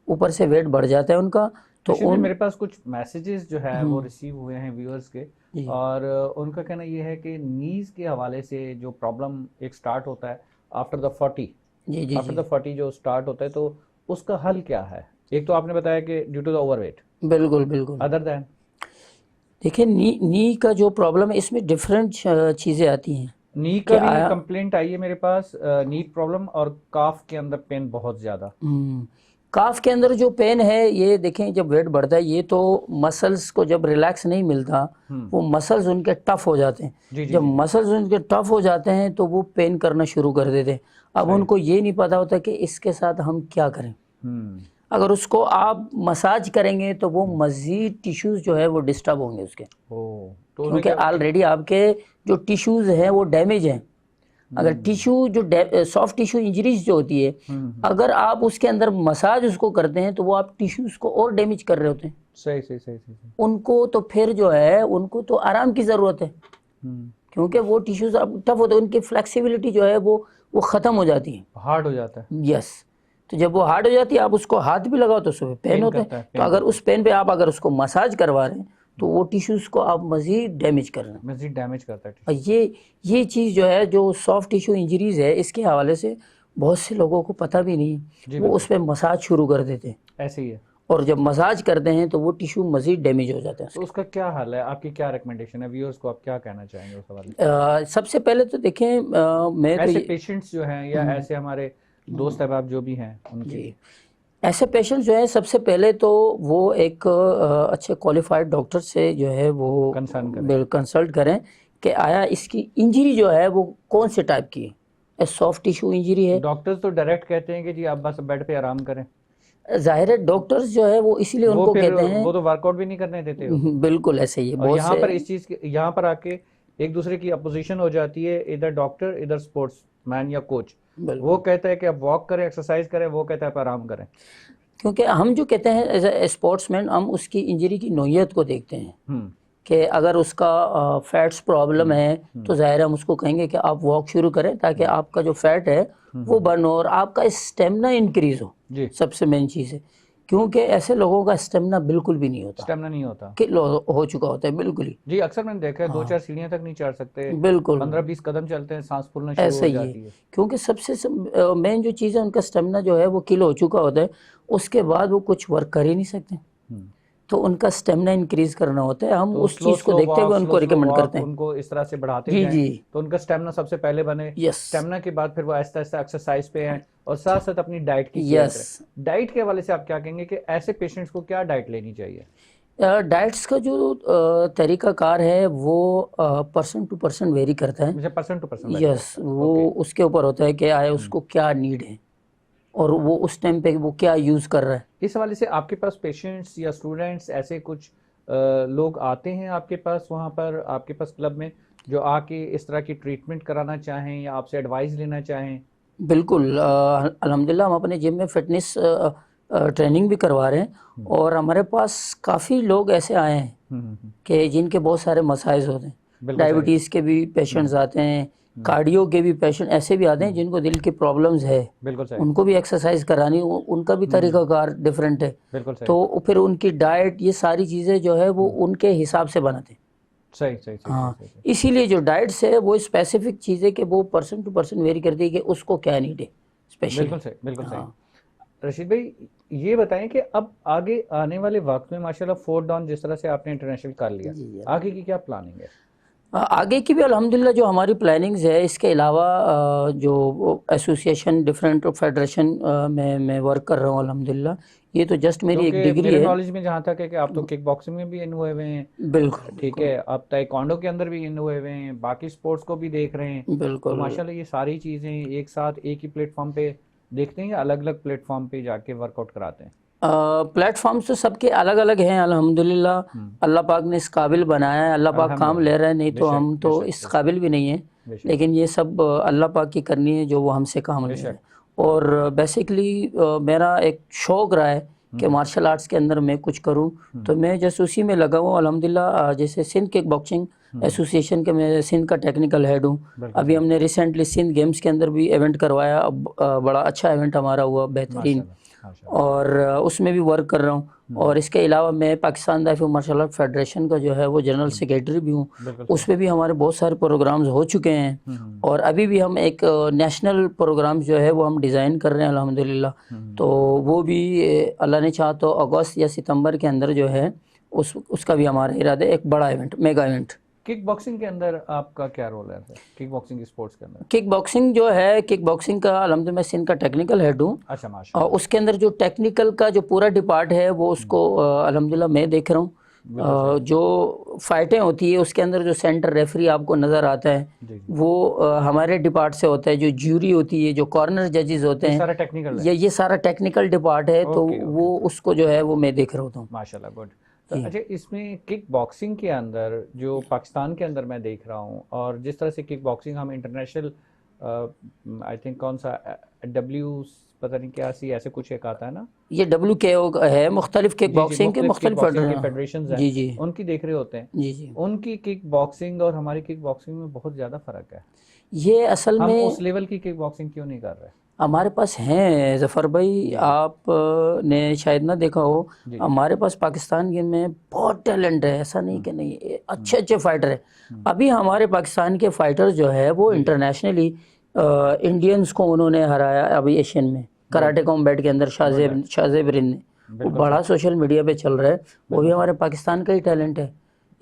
ऊपर से वेट बढ़ जाता है उनका। तो एक्चुअली उन मेरे पास कुछ मैसेजेस जो है वो रिसीव हुए हैं व्यूअर्स के, जी और उनका कहना ये है कि नीज के हवाले से जो प्रॉब्लम एक स्टार्ट होता है आफ्टर द 40, जी जी आफ्टर जी द 40 जो स्टार्ट होता है, तो उसका हल क्या है? एक तो आपने बताया कि ड्यू टू द ओवरवेट, बिल्कुल बिल्कुल। Other than? देखिए, नी का जो प्रॉब्लम है इसमें डिफरेंट चीज़ें आती हैं नी कि का भी कंप्लेंट आई है मेरे पास, नी प्रॉब्लम और काफ के अंदर पेन बहुत ज्यादा। काफ के अंदर जो पेन है, ये देखें जब वेट बढ़ता है ये तो मसल्स को जब रिलैक्स नहीं मिलता, वो मसल्स उनके टफ हो जाते हैं। जी जी जब जी। मसल्स उनके टफ हो जाते हैं तो वो पेन करना शुरू कर देते हैं। अब सही। उनको ये नहीं पता होता कि इसके साथ हम क्या करें। हम्म। अगर उसको आप मसाज करेंगे तो वो मज़ीद टिश्यूज़ जो है वो डिस्टर्ब होंगे उसके, ओ, तो उन्हें क्योंकि क्या? ऑलरेडी आपके जो टिश्यूज़ हैं वो डैमेज हैं। अगर टिश्यू जो सॉफ्ट टिश्यू इंजरीज जो होती है, अगर आप उसके अंदर मसाज उसको करते हैं तो वो आप टिश्यूज़ को और डैमेज कर रहे होते हैं। सही सही सही सही सही। उनको तो फिर जो है उनको तो आराम की ज़रूरत है, क्योंकि वो टिश्यूज़ अब टफ होते हैं, उनकी फ्लेक्सिबिलिटी जो है वो ख़त्म हो जाती है। हार्ड हो जाता है। यस, तो जब वो हार्ड हो जाती है आप उसको हाथ भी लगाओ तो उसमें पेन पेन होता करता है, है। तो अगर उस पेन पे आप अगर उसको मसाज करवा रहे हैं तो वो टिश्यूज़ को आप मज़ीद डैमेज कर रहे हैं। मजीद डैमेज करता है। और ये चीज़ जो है जो सॉफ्ट टिश्यू इंजरीज है, इसके हवाले से बहुत से लोगों को पता भी नहीं है, वो उस पर मसाज शुरू कर देते हैं, ऐसे ही है। और जब मसाज करते हैं तो वो टिश्यू मज़ीद डैमेज हो जाते हैं। तो उसका क्या हल है? आपकी क्या रिकमेंडेशन है? व्यूअर्स को आप क्या कहना चाहेंगे उस हवाले? सबसे पहले तो देखें, मैं तो ऐसे पेशेंट्स जो हैं या ऐसे हमारे दोस्त अहबाब जो भी हैं उनके लिए, ऐसे पेशेंट जो है सबसे पहले तो वो एक अच्छे क्वालिफाइड डॉक्टर से जो है वो कंसल्ट करें कि आया इसकी इंजरी जो है वो कौन से टाइप की है। सॉफ्ट टिश्यू इंजरी है। डॉक्टर्स तो डायरेक्ट कहते हैं कि जी आप बस बेड पे आराम करें। जाहिर है डॉक्टर्स जो है वो इसीलिए वो उनको फिर कहते हैं, वो तो वर्कआउट भी नहीं करने देते हो। बिल्कुल ऐसे ही है। और बहुत यहाँ से पर इस चीज के, यहाँ पर आके एक दूसरे की अपोजिशन हो जाती है, इधर डॉक्टर इधर स्पोर्ट्स मैन या कोच। वो कहता है कि आप वॉक करें, एक्सरसाइज करें, वो कहता है आप आराम करें। क्योंकि हम जो कहते हैं एज ए स्पोर्ट्समैन, हम उसकी इंजरी की नोयत को देखते हैं कि अगर उसका फैट्स प्रॉब्लम है तो ज़ाहिर है हम उसको कहेंगे कि आप वॉक शुरू करें ताकि आपका जो फैट है वो बर्न हो और आपका स्टेमिना इंक्रीज हो। जी। सबसे मेन चीज़ है क्योंकि ऐसे लोगों का स्टेमिना बिल्कुल भी नहीं होता, स्टेमिना नहीं होता, किल हो चुका होता है बिल्कुल ही। जी अक्सर मैंने देखा है, 2-4 सीढ़ियां तक नहीं चढ़ सकते, बिल्कुल 15-20 कदम चलते हैं सांस फूलना शुरू ऐसा हो ही है, जाती है। क्योंकि सबसे मेन जो चीज़ है उनका स्टेमिना जो है वो किल हो चुका होता है, उसके बाद वो कुछ वर्क कर ही नहीं सकते। हम्म। तो उनका स्टेमिना इंक्रीज करना होता है, हम तो उस चीज़ को देखते हुए उनको रिकमेंड करते हैं। उनको इस तरह से बढ़ाते जी जाएं जी, तो उनका स्टेमिना सबसे पहले बने, यस स्टेमिना के बाद फिर वो आहिस्ता आहिस्ता एक्सरसाइज पे हैं और साथ साथ अपनी डाइट की केयर यस। करें। डाइट के हवाले से आप क्या कहेंगे कि ऐसे पेशेंट्स को क्या डाइट लेनी चाहिए? डाइट्स का जो तरीकाकार है वो पर्सन टू पर्सन वेरी करता है। मुझे पर्सन टू पर्सन यस, वो उसके ऊपर होता है कि आए उसको क्या नीड है और वो उस टाइम पे वो क्या यूज़ कर रहा है। इस हवाले से आपके पास पेशेंट्स या स्टूडेंट्स ऐसे कुछ लोग आते हैं आपके पास, वहाँ पर आपके पास क्लब में, जो आके इस तरह की ट्रीटमेंट कराना चाहें या आपसे एडवाइस लेना चाहें? बिल्कुल, अल्हम्दुलिल्लाह हम अपने जिम में फिटनेस ट्रेनिंग भी करवा रहे हैं और हमारे पास काफ़ी लोग ऐसे आए हैं कि जिनके बहुत सारे मसाइल होते हैं। बिल्कुल सही। डायबिटीज़ के भी पेशेंट्स आते हैं, कार्डियो के भी पेशेंट ऐसे भी आते हैं जिनको दिल की प्रॉब्लम्स है, बिल्कुल सही, उनको भी एक्सरसाइज करानी, उनका भी तरीकाकार डिफरेंट है। बिल्कुल सही, तो फिर उनकी डाइट, ये सारी चीज़ें जो है वो उनके हिसाब से बनाते हैं। सही सही सही हाँ, सही सही। इसीलिए जो डाइट्स है वो स्पेसिफिक चीज़ें कि वो पर्सन टू पर्सन वेरी करती है कि उसको क्या नीड है स्पेशली। बिल्कुल सही, बिल्कुल सही। रशीद भाई, ये बताएं कि अब आगे आने वाले वक्त में माशाल्लाह 4 डाउन जिस तरह से आपने इंटरनेशनल कर लिया, आगे की क्या प्लानिंग है? आगे की भी अल्हम्दुलिल्लाह जो हमारी प्लानिंग्स है, इसके अलावा जो एसोसिएशन डिफरेंट फेडरेशन में मैं वर्क कर रहा हूँ अल्हम्दुलिल्लाह। ये तो जस्ट मेरी एक क्योंकि डिग्री मेरे है। नॉलेज में जहाँ तक है कि आप तो किक बॉक्सिंग में भी इन हुए हुए हैं, बिल्कुल ठीक है, आप ताइक्वांडो के अंदर भी इन हुए हुए हैं, बाकी स्पोर्ट्स को भी देख रहे हैं, तो बिल्कुल। माशाल्लाह ये सारी चीज़ें एक साथ एक ही प्लेटफॉर्म पे देखते हैं या अलग अलग प्लेटफॉर्म पे जाके वर्कआउट कराते हैं? प्लेटफॉर्म्स तो सबके अलग अलग हैं अल्हम्दुलिल्लाह। अल्लाह पाक ने इस काबिल बनाया है, अल्लाह पाक काम ले रहा है, नहीं तो बेशक हम तो बेशक इस बेशक काबिल भी नहीं हैं। बेशक। लेकिन ये सब अल्लाह पाक की करनी है जो वो हमसे काम ले रहा है। और बेसिकली मेरा एक शौक़ रहा है कि मार्शल आर्ट्स के अंदर मैं कुछ करूं, तो मैं जैसे उसी में लगा हूँ अल्हम्दुलिल्लाह। जैसे सिंध किक बॉक्सिंग एसोसिएशन के मैं सिंध का टेक्निकल हेड हूँ। अभी हमने रिसेंटली सिंध गेम्स के अंदर भी इवेंट करवाया, बड़ा अच्छा इवेंट हमारा हुआ, बेहतरीन, और उसमें भी वर्क कर रहा हूँ। और इसके अलावा मैं पाकिस्तान दाइफ मार्शल आर्ट फेडरेशन का जो है वो जनरल सेक्रेटरी भी हूँ। उसमें भी हमारे बहुत सारे प्रोग्राम्स हो चुके हैं और अभी भी हम एक नेशनल प्रोग्राम जो है वो हम डिज़ाइन कर रहे हैं अल्हम्दुलिल्लाह। तो वो भी अल्लाह ने चाहा तो अगस्त या सितंबर के अंदर जो है उसका भी हमारा इरादा है, एक बड़ा event, mega event. Kick boxing के अंदर आपका क्या रोल है सर? किक बॉक्सिंग की स्पोर्ट्स के अंदर किक बॉक्सिंग जो है, किक बॉक्सिंग का अल्हम्दुलिल्लाह मैं सिंध का टेक्निकल हेड हूँ। अच्छा, और माशाल्लाह। उसके अंदर जो टेक्निकल का जो पूरा डिपार्ट है वो उसको अल्हम्दुलिल्लाह मैं देख रहा हूँ। जो फाइटें होती है उसके अंदर जो सेंटर रेफरी आपको नज़र आता है वो हमारे डिपार्ट से होता है। जो ज्यूरी होती है, जो कॉर्नर जजेस होते हैं, सारा टेक्निकल है। ये सारा टेक्निकल डिपार्ट है। तो वो उसको जो है वो मैं देख रहा होता हूँ। माशाल्लाह, गुड। तो अच्छा, इसमें किक बॉक्सिंग के अंदर जो पाकिस्तान के अंदर मैं देख रहा हूँ, और जिस तरह से किक बॉक्सिंग हम इंटरनेशनल, आई थिंक कौन सा डब्ल्यू, पता नहीं क्या सी ऐसे कुछ एक आता है ना, ये WKO है, मुख्तलिफ किक बॉक्सिंग के मुख्तलिफ फेडरेशन हैं, जी जी, उनकी देख रहे होते हैं। जी जी। उनकी किक बॉक्सिंग और हमारी किक बॉक्सिंग में बहुत ज़्यादा फ़र्क है। ये असल हम में उस लेवल की किक बॉक्सिंग क्यों नहीं कर रहे? हमारे पास हैं ज़फ़र भाई, आप ने शायद ना देखा हो, हमारे पास पाकिस्तान गेम में बहुत टैलेंट है, ऐसा नहीं कि नहीं, अच्छे अच्छे फाइटर है। अभी हमारे पाकिस्तान के फाइटर जो है वो इंटरनेशनली इंडियंस को उन्होंने हराया अभी एशियन में, कराटे कॉम्बैट के अंदर शाहजेब रिन ने, वो बड़ा सोशल मीडिया पे चल रहा है, वो भी हमारे पाकिस्तान का ही टैलेंट है।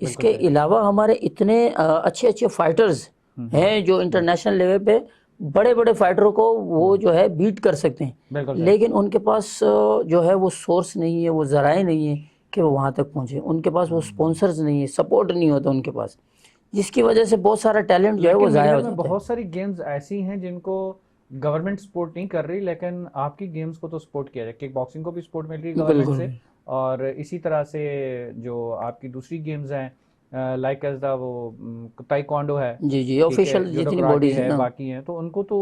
इसके अलावा हमारे इतने अच्छे अच्छे फाइटर्स हैं जो इंटरनेशनल लेवल पे बड़े बड़े फाइटरों को वो जो है बीट कर सकते हैं, लेकिन उनके पास जो है वो सोर्स नहीं है, वो ज़राए नहीं है कि वो वहाँ तक पहुँचे। उनके पास वो स्पॉन्सर्स नहीं है, सपोर्ट नहीं होता उनके पास, जिसकी वजह से बहुत सारा टैलेंट जो है वो ज़ाया हो जाता है। बहुत सारी गेम्स ऐसी हैं जिनको गवर्नमेंट सपोर्ट नहीं कर रही, लेकिन आपकी गेम्स को तो सपोर्ट किया जाए। किक बॉक्सिंग को भी सपोर्ट मिल रही है गवर्नमेंट से, और इसी तरह से जो आपकी दूसरी गेम्स हैं लाइक एज द वो ताइक्वांडो है, जी जी, ऑफिशियल जितनी बॉडीज है बाकी हैं, तो उनको तो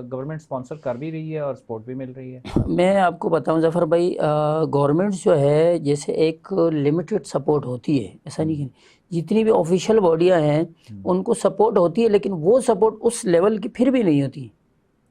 गवर्नमेंट स्पॉन्सर कर भी रही है और सपोर्ट भी मिल रही है। मैं आपको बताऊं ज़फ़र भाई, गवर्नमेंट जो है जैसे एक लिमिटेड सपोर्ट होती है, ऐसा नहीं कि जितनी भी ऑफिशियल बॉडियां हैं उनको सपोर्ट होती है, लेकिन वो सपोर्ट उस लेवल की फिर भी नहीं होती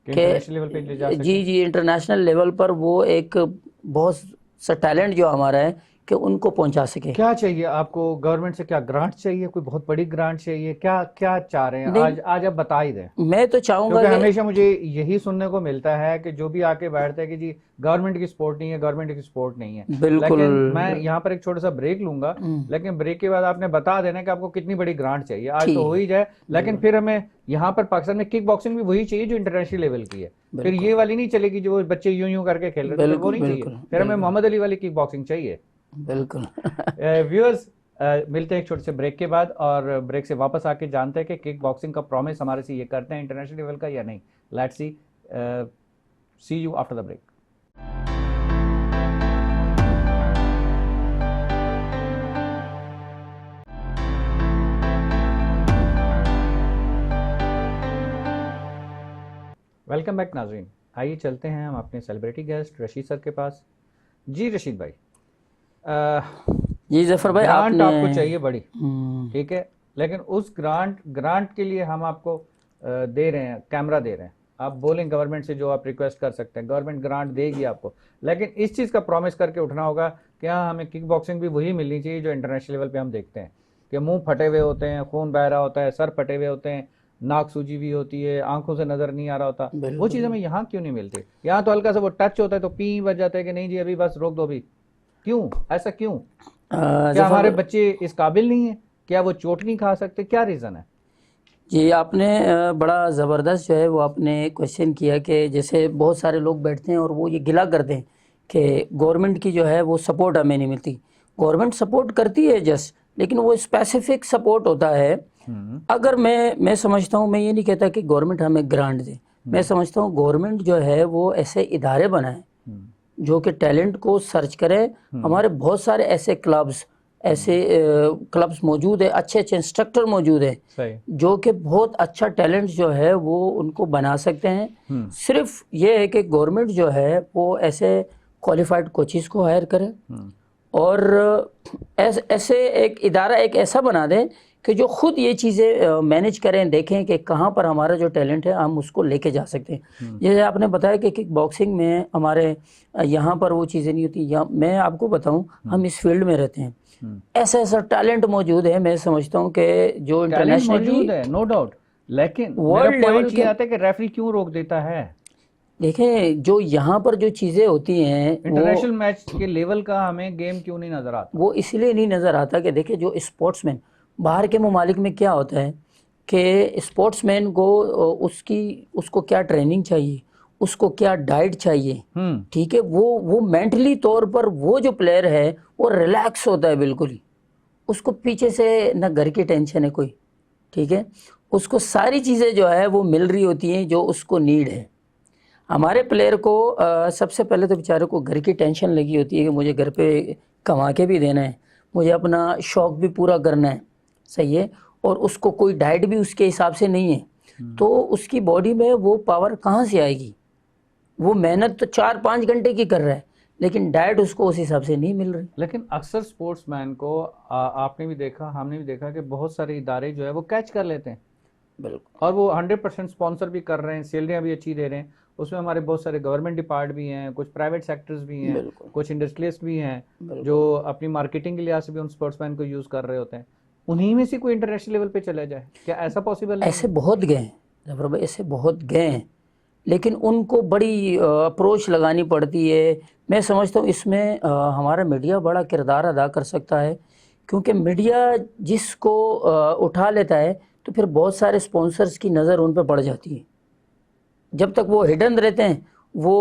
कि इंटरनेशनल लेवल पे ले जा सके। जी जी, इंटरनेशनल लेवल पर वो एक बहुत सा टैलेंट जो हमारा है कि उनको पहुंचा सके। क्या चाहिए आपको गवर्नमेंट से? क्या ग्रांट चाहिए? कोई बहुत बड़ी ग्रांट चाहिए? क्या क्या चाह रहे हैं? नहीं, आज आप बता ही दें, मैं तो चाहूंगा क्योंकि कि हमेशा मुझे यही सुनने को मिलता है कि जो भी आके बैठते हैं कि जी गवर्नमेंट की सपोर्ट नहीं है, गवर्नमेंट की सपोर्ट नहीं है। बिल्कुल। लेकिन मैं यहाँ पर एक छोटा सा ब्रेक लूंगा, लेकिन ब्रेक के बाद आपने बता देना कि आपको कितनी बड़ी ग्रांट चाहिए। आज तो हो ही जाए, लेकिन फिर हमें यहाँ पर पाकिस्तान में किक बॉक्सिंग भी वही चाहिए जो इंटरनेशनल लेवल की है। फिर ये वाली नहीं चलेगी जो बच्चे यूं यूं करके खेल रहे हैं, फिर वो नहीं चाहिए। फिर हमें मोहम्मद अली वाली किक बॉक्सिंग चाहिए। बिल्कुल। व्यूअर्स, मिलते हैं एक छोटे से ब्रेक के बाद, और ब्रेक से वापस आके जानते हैं कि किक बॉक्सिंग का प्रॉमिस हमारे से ये करते हैं इंटरनेशनल लेवल का या नहीं। Let's see you after the break. Welcome back नाजरीन। आइए चलते हैं हम अपने सेलिब्रिटी गेस्ट रशीद सर के पास। जी रशीद भाई, जी जफर भाई, ग्रांट आपने आपको चाहिए बड़ी, ठीक है, लेकिन उस ग्रांट के लिए हम आपको दे रहे हैं, कैमरा दे रहे हैं। आप बोलें गवर्नमेंट से जो आप रिक्वेस्ट कर सकते हैं, गवर्नमेंट ग्रांट देगी आपको, लेकिन इस चीज़ का प्रॉमिस करके उठना होगा कि हाँ हमें किक बॉक्सिंग भी वही मिलनी चाहिए जो इंटरनेशनल लेवल पे हम देखते हैं कि मुंह फटे हुए होते हैं, खून बह रहा होता है, सर फटे हुए होते हैं, नाक सूजी हुई होती है, आंखों से नजर नहीं आ रहा होता। वो चीज़ हमें यहाँ क्यों नहीं मिलती? यहाँ तो हल्का सा वो टच होता है तो पी बज जाता है कि नहीं जी अभी बस रोक दो अभी। क्यों ऐसा क्यों? क्या हमारे बच्चे इस काबिल नहीं है? क्या वो चोट नहीं खा सकते? क्या रीज़न है? जी, आपने बड़ा ज़बरदस्त जो है वो आपने क्वेश्चन किया कि जैसे बहुत सारे लोग बैठते हैं और वो ये गिला करते हैं कि गवर्नमेंट की जो है वो सपोर्ट हमें नहीं मिलती। गवर्नमेंट सपोर्ट करती है जस्ट, लेकिन वो स्पेसिफिक सपोर्ट होता है। अगर मैं समझता हूँ, मैं ये नहीं कहता कि गवर्नमेंट हमें ग्रांट दे, मैं समझता हूँ गवर्नमेंट जो है वो ऐसे इदारे बनाए जो कि टैलेंट को सर्च करे। हमारे बहुत सारे ऐसे क्लब्स मौजूद है, अच्छे अच्छे इंस्ट्रक्टर मौजूद है जो कि बहुत अच्छा टैलेंट जो है वो उनको बना सकते हैं। सिर्फ ये है कि गवर्नमेंट जो है वो ऐसे क्वालिफाइड कोचिज़ को हायर करे और ऐसे एक इदारा एक ऐसा बना दे कि जो खुद ये चीज़ें मैनेज करें, देखें कि कहाँ पर हमारा जो टैलेंट है हम उसको लेके जा सकते हैं। जैसे आपने बताया कि किक बॉक्सिंग में हमारे यहाँ पर वो चीज़ें नहीं होती। मैं आपको बताऊं, हम इस फील्ड में रहते हैं, ऐसा ऐसा टैलेंट मौजूद है। मैं समझता हूँ कि जो इंटरनेशनली मौजूद है, नो डाउट, लेकिन वर्ल्ड लेवल के आता है कि रेफरी क्यों रोक देता है? देखें, जो यहाँ पर जो चीज़ें होती हैं इंटरनेशनल मैच के लेवल का हमें गेम क्यों नहीं नजर आता? वो इसलिए नहीं नज़र आता कि देखिए जो स्पोर्ट्समैन बाहर के ममालिक में क्या होता है कि स्पोर्ट्समैन को उसको क्या ट्रेनिंग चाहिए, उसको क्या डाइट चाहिए, ठीक है, वो मेंटली तौर पर वो जो प्लेयर है वो रिलैक्स होता है बिल्कुल ही। उसको पीछे से ना घर की टेंशन है कोई, ठीक है, उसको सारी चीज़ें जो है वो मिल रही होती हैं जो उसको नीड है। हमारे प्लेयर को सबसे पहले तो बेचारे को घर की टेंशन लगी होती है कि मुझे घर पे कमा के भी देना है, मुझे अपना शौक़ भी पूरा करना है, सही है, और उसको कोई डाइट भी उसके हिसाब से नहीं है, तो उसकी बॉडी में वो पावर कहाँ से आएगी? वो मेहनत तो 4-5 घंटे की कर रहा है, लेकिन डाइट उसको उस हिसाब से नहीं मिल रही। लेकिन अक्सर स्पोर्ट्समैन को आपने भी देखा, हमने भी देखा कि बहुत सारे इदारे जो है वो कैच कर लेते हैं, बिल्कुल, और वो 100% स्पॉन्सर भी कर रहे हैं, सैलरियाँ भी अच्छी दे रहे हैं। उसमें हमारे बहुत सारे गवर्नमेंट डिपार्ट भी हैं, कुछ प्राइवेट सेक्टर्स भी हैं, कुछ इंडस्ट्रियलिस्ट भी हैं जो अपनी मार्केटिंग के लिहाज से भी उन स्पोर्ट्समैन को यूज़ कर रहे होते हैं। उन्हीं में से कोई इंटरनेशनल लेवल पे चला जाए, क्या ऐसा पॉसिबल है? ऐसे बहुत गए हैं जफर भाई, ऐसे बहुत गए हैं, लेकिन उनको बड़ी अप्रोच लगानी पड़ती है। मैं समझता हूँ इसमें हमारा मीडिया बड़ा किरदार अदा कर सकता है, क्योंकि मीडिया जिसको उठा लेता है तो फिर बहुत सारे स्पॉन्सर्स की नज़र उन पर पड़ जाती है। जब तक वो हिडन रहते हैं वो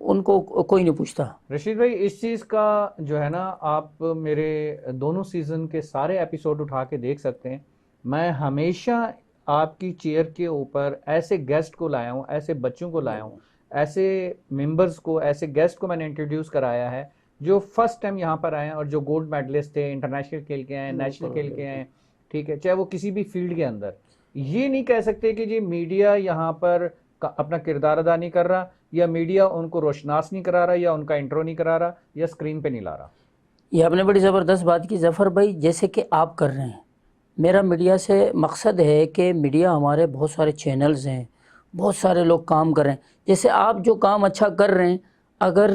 उनको कोई नहीं पूछता। रशीद भाई, इस चीज़ का जो है ना, आप मेरे दोनों सीज़न के सारे एपिसोड उठा के देख सकते हैं। मैं हमेशा आपकी चेयर के ऊपर ऐसे गेस्ट को लाया हूँ, ऐसे बच्चों को लाया हूँ, ऐसे मेंबर्स को, ऐसे गेस्ट को मैंने इंट्रोड्यूस कराया है जो फर्स्ट टाइम यहाँ पर आए हैं और जो गोल्ड मेडलिस्ट थे, इंटरनेशनल खेल के आए, नेशनल खेल के आए, ठीक है, चाहे वो किसी भी फील्ड के अंदर। ये नहीं कह सकते कि जी मीडिया यहाँ पर अपना किरदार अदा नहीं कर रहा, या मीडिया उनको रोशनास नहीं करा रहा, या उनका इंट्रो नहीं करा रहा, या स्क्रीन पे नहीं ला रहा। ये आपने बड़ी ज़बरदस्त बात की जफ़र भाई, जैसे कि आप कर रहे हैं। मेरा मीडिया से मकसद है कि मीडिया, हमारे बहुत सारे चैनल्स हैं, बहुत सारे लोग काम कर रहे हैं। जैसे आप जो काम अच्छा कर रहे हैं, अगर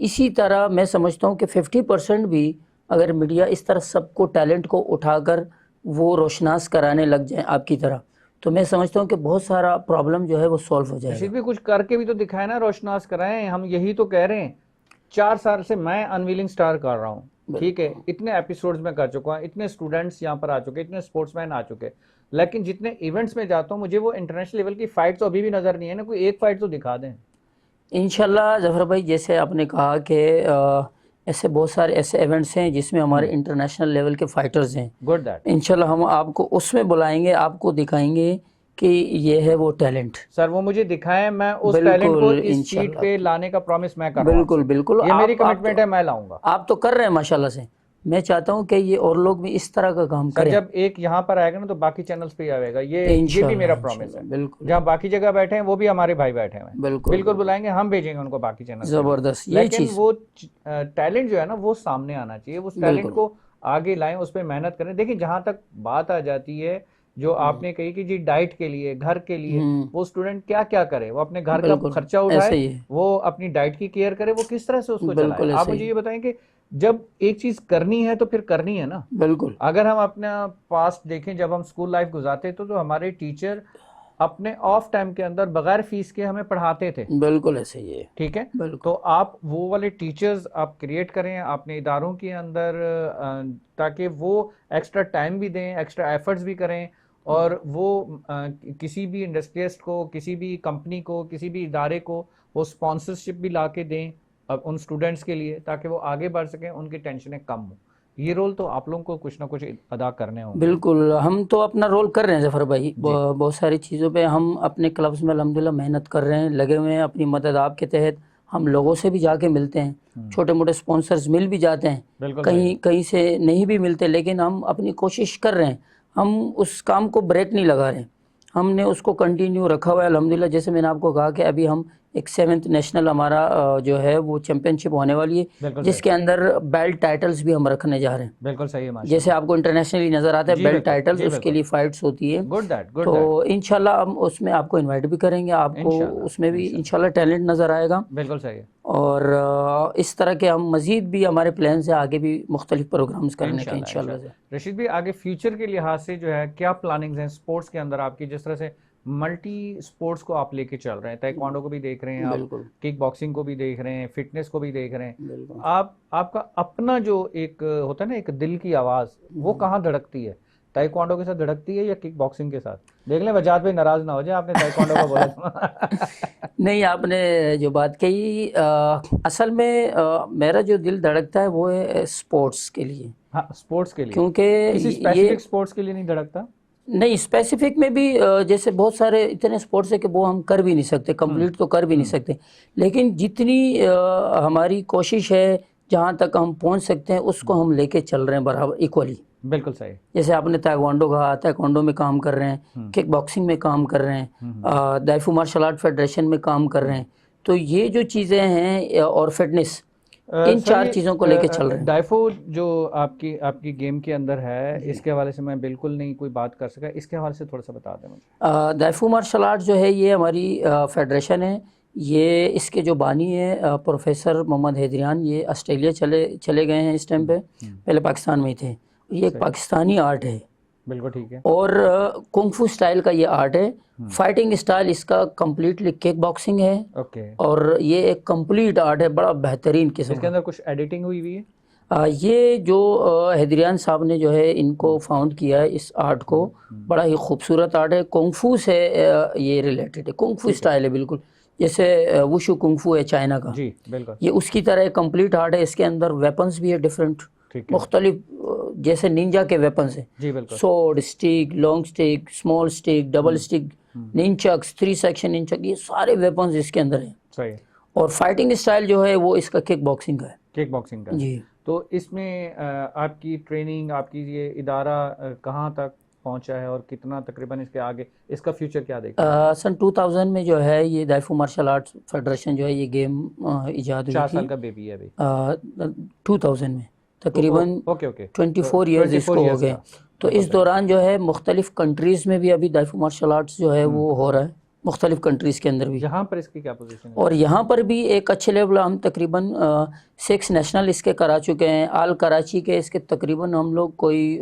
इसी तरह मैं समझता हूँ कि 50% भी अगर मीडिया इस तरह सबको टैलेंट को उठाकर वो रोशनास कराने लग जाए आपकी तरह, तो मैं समझता हूँ कि बहुत सारा प्रॉब्लम जो है वो सॉल्व हो जाएगा। रशीद भी कुछ करके भी तो दिखाए ना, रोशनास कराएं, हम यही तो कह रहे हैं। 4 साल से मैं अनवीलिंग स्टार कर रहा हूँ, ठीक है, इतने एपिसोड्स में कर चुका हूँ, इतने स्टूडेंट्स यहाँ पर आ चुके, इतने स्पोर्ट्समैन आ चुके, लेकिन जितने इवेंट्स में जाता हूँ मुझे वो इंटरनेशनल लेवल की फाइट तो अभी भी नजर नहीं है ना। कोई एक फाइट तो दिखा दें। इंशाल्लाह जफर भाई, जैसे आपने कहा कि ऐसे बहुत सारे ऐसे इवेंट्स हैं जिसमें हमारे इंटरनेशनल लेवल के फाइटर्स हैं, गुड दैट। इंशाल्लाह हम आपको उसमें बुलाएंगे, आपको दिखाएंगे कि ये है वो टैलेंट। सर वो मुझे दिखाएं, मैं उस टैलेंट को बिल्कुल, इस सीट इंशाल्लाह पे लाने का प्रॉमिस मैं कर रहा हूं बिल्कुल आपसे। बिल्कुल। ये मेरी आप कमिटमेंट है, मैं लाऊंगा। आप तो कर रहे हैं माशाल्लाह से। मैं चाहता हूं कि ये और लोग भी इस तरह का काम सर करें। जब एक यहाँ पर आएगा ना तो बाकी चैनल्स पे ही आएगा, ये भी इंशाल्लाह मेरा प्रॉमिस है। इंशाल्लाह, बिल्कुल जहाँ बाकी जगह बैठे हैं वो भी हमारे भाई बैठे हैं, बिल्कुल बिल्कुल बुलाएंगे, हम भेजेंगे उनको बाकी चैनल पे भी। जबरदस्त ये लेकिन चीज, वो टैलेंट जो है ना वो सामने आना चाहिए, उस टैलेंट बिल्कुल को आगे लाएं, उस पर मेहनत करें। देखिए जहां तक बात आ जाती है जो आपने कही कि जी डाइट के लिए, घर के लिए, वो स्टूडेंट क्या क्या करे, वो अपने घर का बिल्कुल खर्चा ऐसे उठाए, ही है, वो अपनी डाइट की केयर करे, वो किस तरह से उसको चलाए। बिल्कुल आप ऐसे मुझे ही, ये बताएं कि जब एक चीज करनी है तो फिर करनी है ना। बिल्कुल अगर हम अपना पास्ट देखें, जब हम स्कूल लाइफ गुजारते तो हमारे टीचर अपने ऑफ टाइम के अंदर बगैर फीस के हमें पढ़ाते थे, बिल्कुल ऐसे ही है, ठीक है। बिल्कुल तो आप वो वाले टीचर्स आप क्रिएट करें अपने इदारों के अंदर, ताकि वो एक्स्ट्रा टाइम भी दें, एक्स्ट्रा एफर्ट्स भी करें, और वो किसी भी इंडस्ट्रियलिस्ट को, किसी भी कंपनी को, किसी भी इदारे को वो स्पॉन्सरशिप भी ला के दें उन स्टूडेंट्स के लिए, ताकि वो आगे बढ़ सकें, उनकी टेंशनें कम हो। ये रोल तो आप लोगों को कुछ ना कुछ अदा करने होंगे। बिल्कुल। हम तो अपना रोल कर रहे हैं जफर भाई, जी बहुत सारी चीज़ों पे हम अपने क्लब्स में अल्हम्दुलिल्लाह मेहनत कर रहे हैं, लगे हुए हैं अपनी मदद आपके तहत। हम लोगों से भी जाके मिलते हैं, छोटे मोटे स्पॉन्सर्स मिल भी जाते हैं, बिल्कुल सही। कहीं कहीं से नहीं भी मिलते, लेकिन हम अपनी कोशिश कर रहे हैं, हम उस काम को ब्रेक नहीं लगा रहे, हमने उसको कंटिन्यू रखा हुआ है अल्हम्दुलिल्लाह। जैसे मैंने आपको कहा कि अभी हम एक 7th नेशनल हमारा जो है वो चैंपियनशिप होने वाली है, बिल्कुल सही, जिसके अंदर बेल्ट टाइटल्स भी हम रखने जा रहे हैं। बिल्कुल सही है माशाल्लाह। जैसे आपको इंटरनेशनली नज़र आता है जी बेल्ट बिल्कुल, टाइटल्स, जी उसके बिल्कुल। लिए फाइट्स होती है। गुड दैट, गुड तो दैट। इंशाल्लाह हम उसमें आपको इनवाइट भी करेंगे, आपको इंशाल्लाह, उसमें भी इंशाल्लाह। इंशाल्लाह टैलेंट नज़र आएगा। बिल्कुल सही है। और इस तरह के हम मज़ीद भी हमारे प्लान से आगे भी मुख्तलिफ प्रोग्राम्स करने के इंशाल्लाह, इंशाल्लाह इंशाल्लाह। से। रशीद भाई आगे फ्यूचर के लिहाज से जो है क्या प्लानिंग्स हैं स्पोर्ट्स के अंदर आपकी, जिस तरह से मल्टी स्पोर्ट्स को आप लेके चल रहे हैं, ताइक्वांडो को भी देख रहे हैं आप, बिल्कुल किक बॉक्सिंग को भी देख रहे हैं, फिटनेस को भी देख रहे हैं, बिल्कुल। आपका अपना जो एक होता है ना एक दिल की आवाज़, वो कहाँ धड़कती है? ताइक्वांडो के साथ धड़कती है या किक बॉक्सिंग के साथ? देख लें वजाद भाई नाराज ना हो जाए, आपने ताइक्वांडो का बोला था। नहीं, आपने जो बात कही असल में मेरा जो दिल धड़कता है वो है स्पोर्ट्स के लिए, हाँ स्पोर्ट्स के लिए, क्योंकि किसी ये स्पेसिफिक स्पोर्ट्स के लिए नहीं धड़कता? नहीं, स्पेसिफिक में भी जैसे बहुत सारे इतने स्पोर्ट्स है कि वो हम कर भी नहीं सकते, कंप्लीट तो कर भी नहीं सकते, लेकिन जितनी हमारी कोशिश है जहाँ तक हम पहुँच सकते हैं उसको हम लेके चल रहे हैं बराबर इक्वली। बिल्कुल सही। जैसे आपने ताइक्वांडो कहा, ताइक्वांडो में काम कर रहे हैं, किक बॉक्सिंग में काम कर रहे हैं, दाइफू मार्शल आर्ट फेडरेशन में काम कर रहे हैं, तो ये जो चीज़ें हैं और फिटनेस, इन सर 4 ये चीज़ों को लेके चल रहे हैं। डाइफो जो आपकी आपकी गेम के अंदर है, इसके हवाले से मैं बिल्कुल नहीं कोई बात कर सका, इसके हवाले से थोड़ा सा बता दें मुझे। दाइफू मार्शल आर्ट जो है ये हमारी फेडरेशन है, ये इसके जो बानी है प्रोफेसर मोहम्मद हैदरियान, ये ऑस्ट्रेलिया चले गए हैं इस टाइम पे, पहले पाकिस्तान में ही थे। ये एक पाकिस्तानी आर्ट है, बिल्कुल ठीक है। और कुंग-फू स्टाइल का ये आर्ट है। फाइटिंग स्टाइल इसका कम्प्लीटली किक बॉक्सिंग है, ओके। और ये एक कंप्लीट आर्ट है, बड़ा बेहतरीन किस्म इसके का। अंदर कुछ एडिटिंग हुई हुई है? ये जो हैदरियान साहब ने जो है इनको फाउंड किया है इस आर्ट को, बड़ा ही खूबसूरत आर्ट है, कुंग-फू से ये रिलेटेड है, कुंग-फू स्टाइल है बिल्कुल, जैसे वुशु कुंग-फू है चाइना का, जी बिल्कुल। ये उसकी तरह कंप्लीट आर्ट है। इसके अंदर वेपन्स भी है डिफरेंट, ठीक है। मुख्तलिफ, जैसे निंजा के वेपन्स हैं, जी बिल्कुल। Sword, stick, long stick, small stick, double stick, nunchucks, 3 section nunchuck, ये सारे वेपन्स इसके अंदर हैं। सही है। और फाइटिंग स्टाइल जो है वो इसका किक बॉक्सिंग का है। किक बॉक्सिंग का जी। तो इसमें आपकी ट्रेनिंग, आपकी ये इदारा कहाँ तक पहुंचा है और कितना तकरीबन इसके आगे इसका फ्यूचर क्या देखा? सन 2000 में जो है ये दाइफू मार्शल आर्ट्स फेडरेशन जो है ये गेम इजाद हुई 4 थी। साल का बेबी है अभी। 2000 में तकरीबन ओके ओके 24 ईयर्स इसको हो गए। तो इस दौरान जो है मुख्तलिफ कंट्रीज़ में भी अभी दाइफू मार्शल आर्ट्स जो है वो हो रहा है। मुख्तलिफ कंट्रीज़ के अंदर भी। यहाँ पर इसकी क्या पोजीशन है? और यहाँ पर भी एक अच्छे लेवल, हम तकरीबन 6 नेशनल इसके करा चुके हैं। आल कराची के इसके तकरीबन हम लोग कोई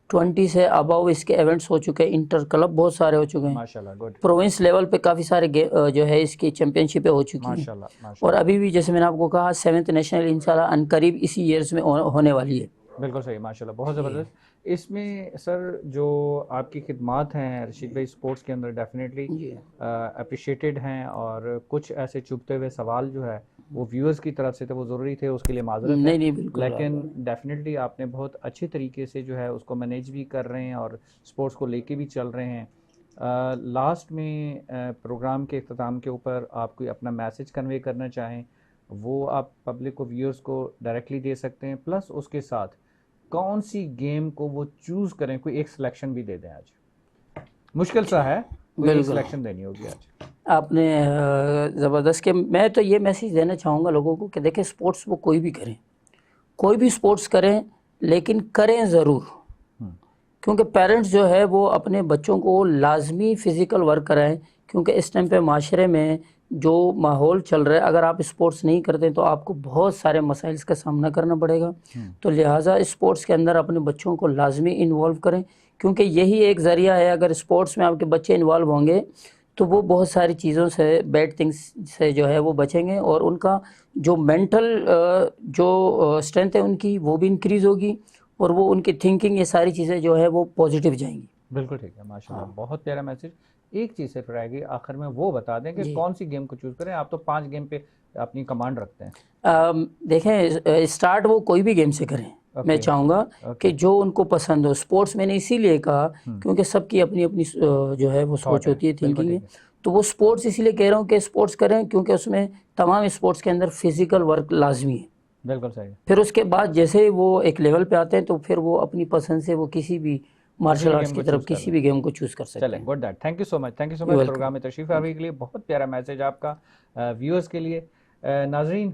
20 से अबव इसके इवेंट्स हो चुके हैं। इंटर क्लब बहुत सारे हो चुके हैं। माशाल्लाह, गुड। प्रोविंस लेवल पे काफ़ी सारे जो है इसकी चैम्पियनशिपें हो चुकी हैं। माशाल्लाह, और माशाल्लाह। अभी भी जैसे मैंने आपको कहा 7th नेशनल इंशाल्लाह अनकरीब इसी ईयर्स में होने वाली है। बिल्कुल सही, माशाल्लाह, बहुत ज़बरदस्त। इसमें सर जो आपकी खिदमात हैं रशीद भाई स्पोर्ट्स के अंदर डेफिनेटली जी अप्रिशिएटेड हैं, और कुछ ऐसे चुभते हुए सवाल जो है वो व्यूअर्स की तरफ से थे, वो ज़रूरी थे, उसके लिए माजरत है। नहीं बिल्कुल। लेकिन डेफिनेटली आपने बहुत अच्छी तरीके से जो है उसको मैनेज भी कर रहे हैं और स्पोर्ट्स को लेके भी चल रहे हैं। लास्ट में प्रोग्राम के अख्ताम के ऊपर आप कोई अपना मैसेज कन्वे करना चाहें, वो आप पब्लिक को, व्यूअर्स को डायरेक्टली दे सकते हैं, प्लस उसके साथ कौन सी गेम को वो चूज करें, कोई एक सिलेक्शन भी दे दें। आज मुश्किल सा है, कोई एक सिलेक्शन देनी होगी आज। आपने ज़बरदस्त के, मैं तो ये मैसेज देना चाहूँगा लोगों को कि देखें, स्पोर्ट्स वो कोई भी करें, कोई भी स्पोर्ट्स करें, लेकिन करें ज़रूर। क्योंकि पेरेंट्स जो है वो अपने बच्चों को लाजमी फ़िज़िकल वर्क कराएं, क्योंकि इस टाइम पे माशरे में जो माहौल चल रहा है, अगर आप स्पोर्ट्स नहीं करते तो आपको बहुत सारे मसाइल्स का सामना करना पड़ेगा। तो लिहाजा स्पोर्ट्स के अंदर अपने बच्चों को लाजमी इन्वॉल्व करें, क्योंकि यही एक ज़रिया है। अगर स्पोर्ट्स में आपके बच्चे इन्वॉल्व होंगे तो वो बहुत सारी चीज़ों से, बैड थिंग्स से जो है वो बचेंगे, और उनका जो मेंटल जो स्ट्रेंथ है उनकी वो भी इंक्रीज़ होगी, और वो उनकी थिंकिंग, ये सारी चीज़ें जो है वो पॉजिटिव जाएंगी। बिल्कुल ठीक है, माशाल्लाह, बहुत प्यारा मैसेज। एक चीज़ सिर्फ रहेगी आखिर में, वो बता दें कि कौन सी गेम को चूज़ करें। आप तो 5 गेम पे अपनी कमांड रखते हैं। देखें, स्टार्ट वो कोई भी गेम से करें। मैं चाहूँगा कि जो उनको पसंद हो। स्पोर्ट्स मैंने इसीलिए कहा क्योंकि सबकी अपनी अपनी जो है वो सोच होती है, थिंकिंग है। तो वो स्पोर्ट्स इसीलिए कह रहा हूँ कि स्पोर्ट्स करें, क्योंकि उसमें तमाम स्पोर्ट्स के अंदर फिजिकल वर्क लाजमी है। बिल्कुल सही। फिर उसके बाद जैसे वो एक लेवल पे आते हैं तो फिर वो अपनी पसंद से वो किसी भी मार्शल आर्ट्स की तरफ किसी भी गेम को चूज़ कर सकते हैं। चलें, good that, thank you so much, thank you so much program में तशरीफ़ आने के लिए। बहुत प्यारा मैसेज आपका व्यूअर्स के लिए। नाजरीन,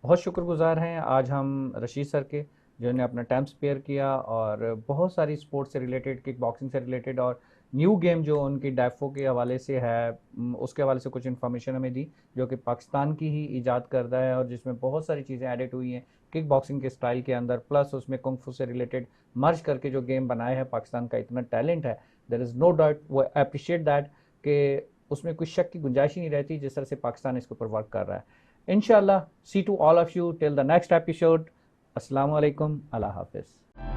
बहुत शुक्रगुजार हैं आज हम रशीद सर के, जिन्होंने अपना टाइम स्पेयर किया और बहुत सारी स्पोर्ट्स से रिलेटेड, किक बॉक्सिंग से रिलेटेड और न्यू गेम जो उनकी डायफो के हवाले से है, उसके हवाले से कुछ इन्फॉर्मेशन हमें दी, जो कि पाकिस्तान की ही ईजाद करदा है और जिसमें बहुत सारी चीज़ें एडिट हुई हैं किक बॉक्सिंग के स्टाइल के अंदर, प्लस उसमें कुंग फू से रिलेटेड मर्ज करके जो गेम बनाए हैं। पाकिस्तान का इतना टैलेंट है, देयर इज़ नो डाउट, वो अप्रिशिएट दैट, कि उसमें कोई शक की गुंजाइश ही नहीं रहती जिस तरह से पाकिस्तान इसके ऊपर वर्क कर रहा है। इंशाल्लाह, see to all of you till the next episode. अस्सलाम वालेकुम, अल्लाह हाफिज़।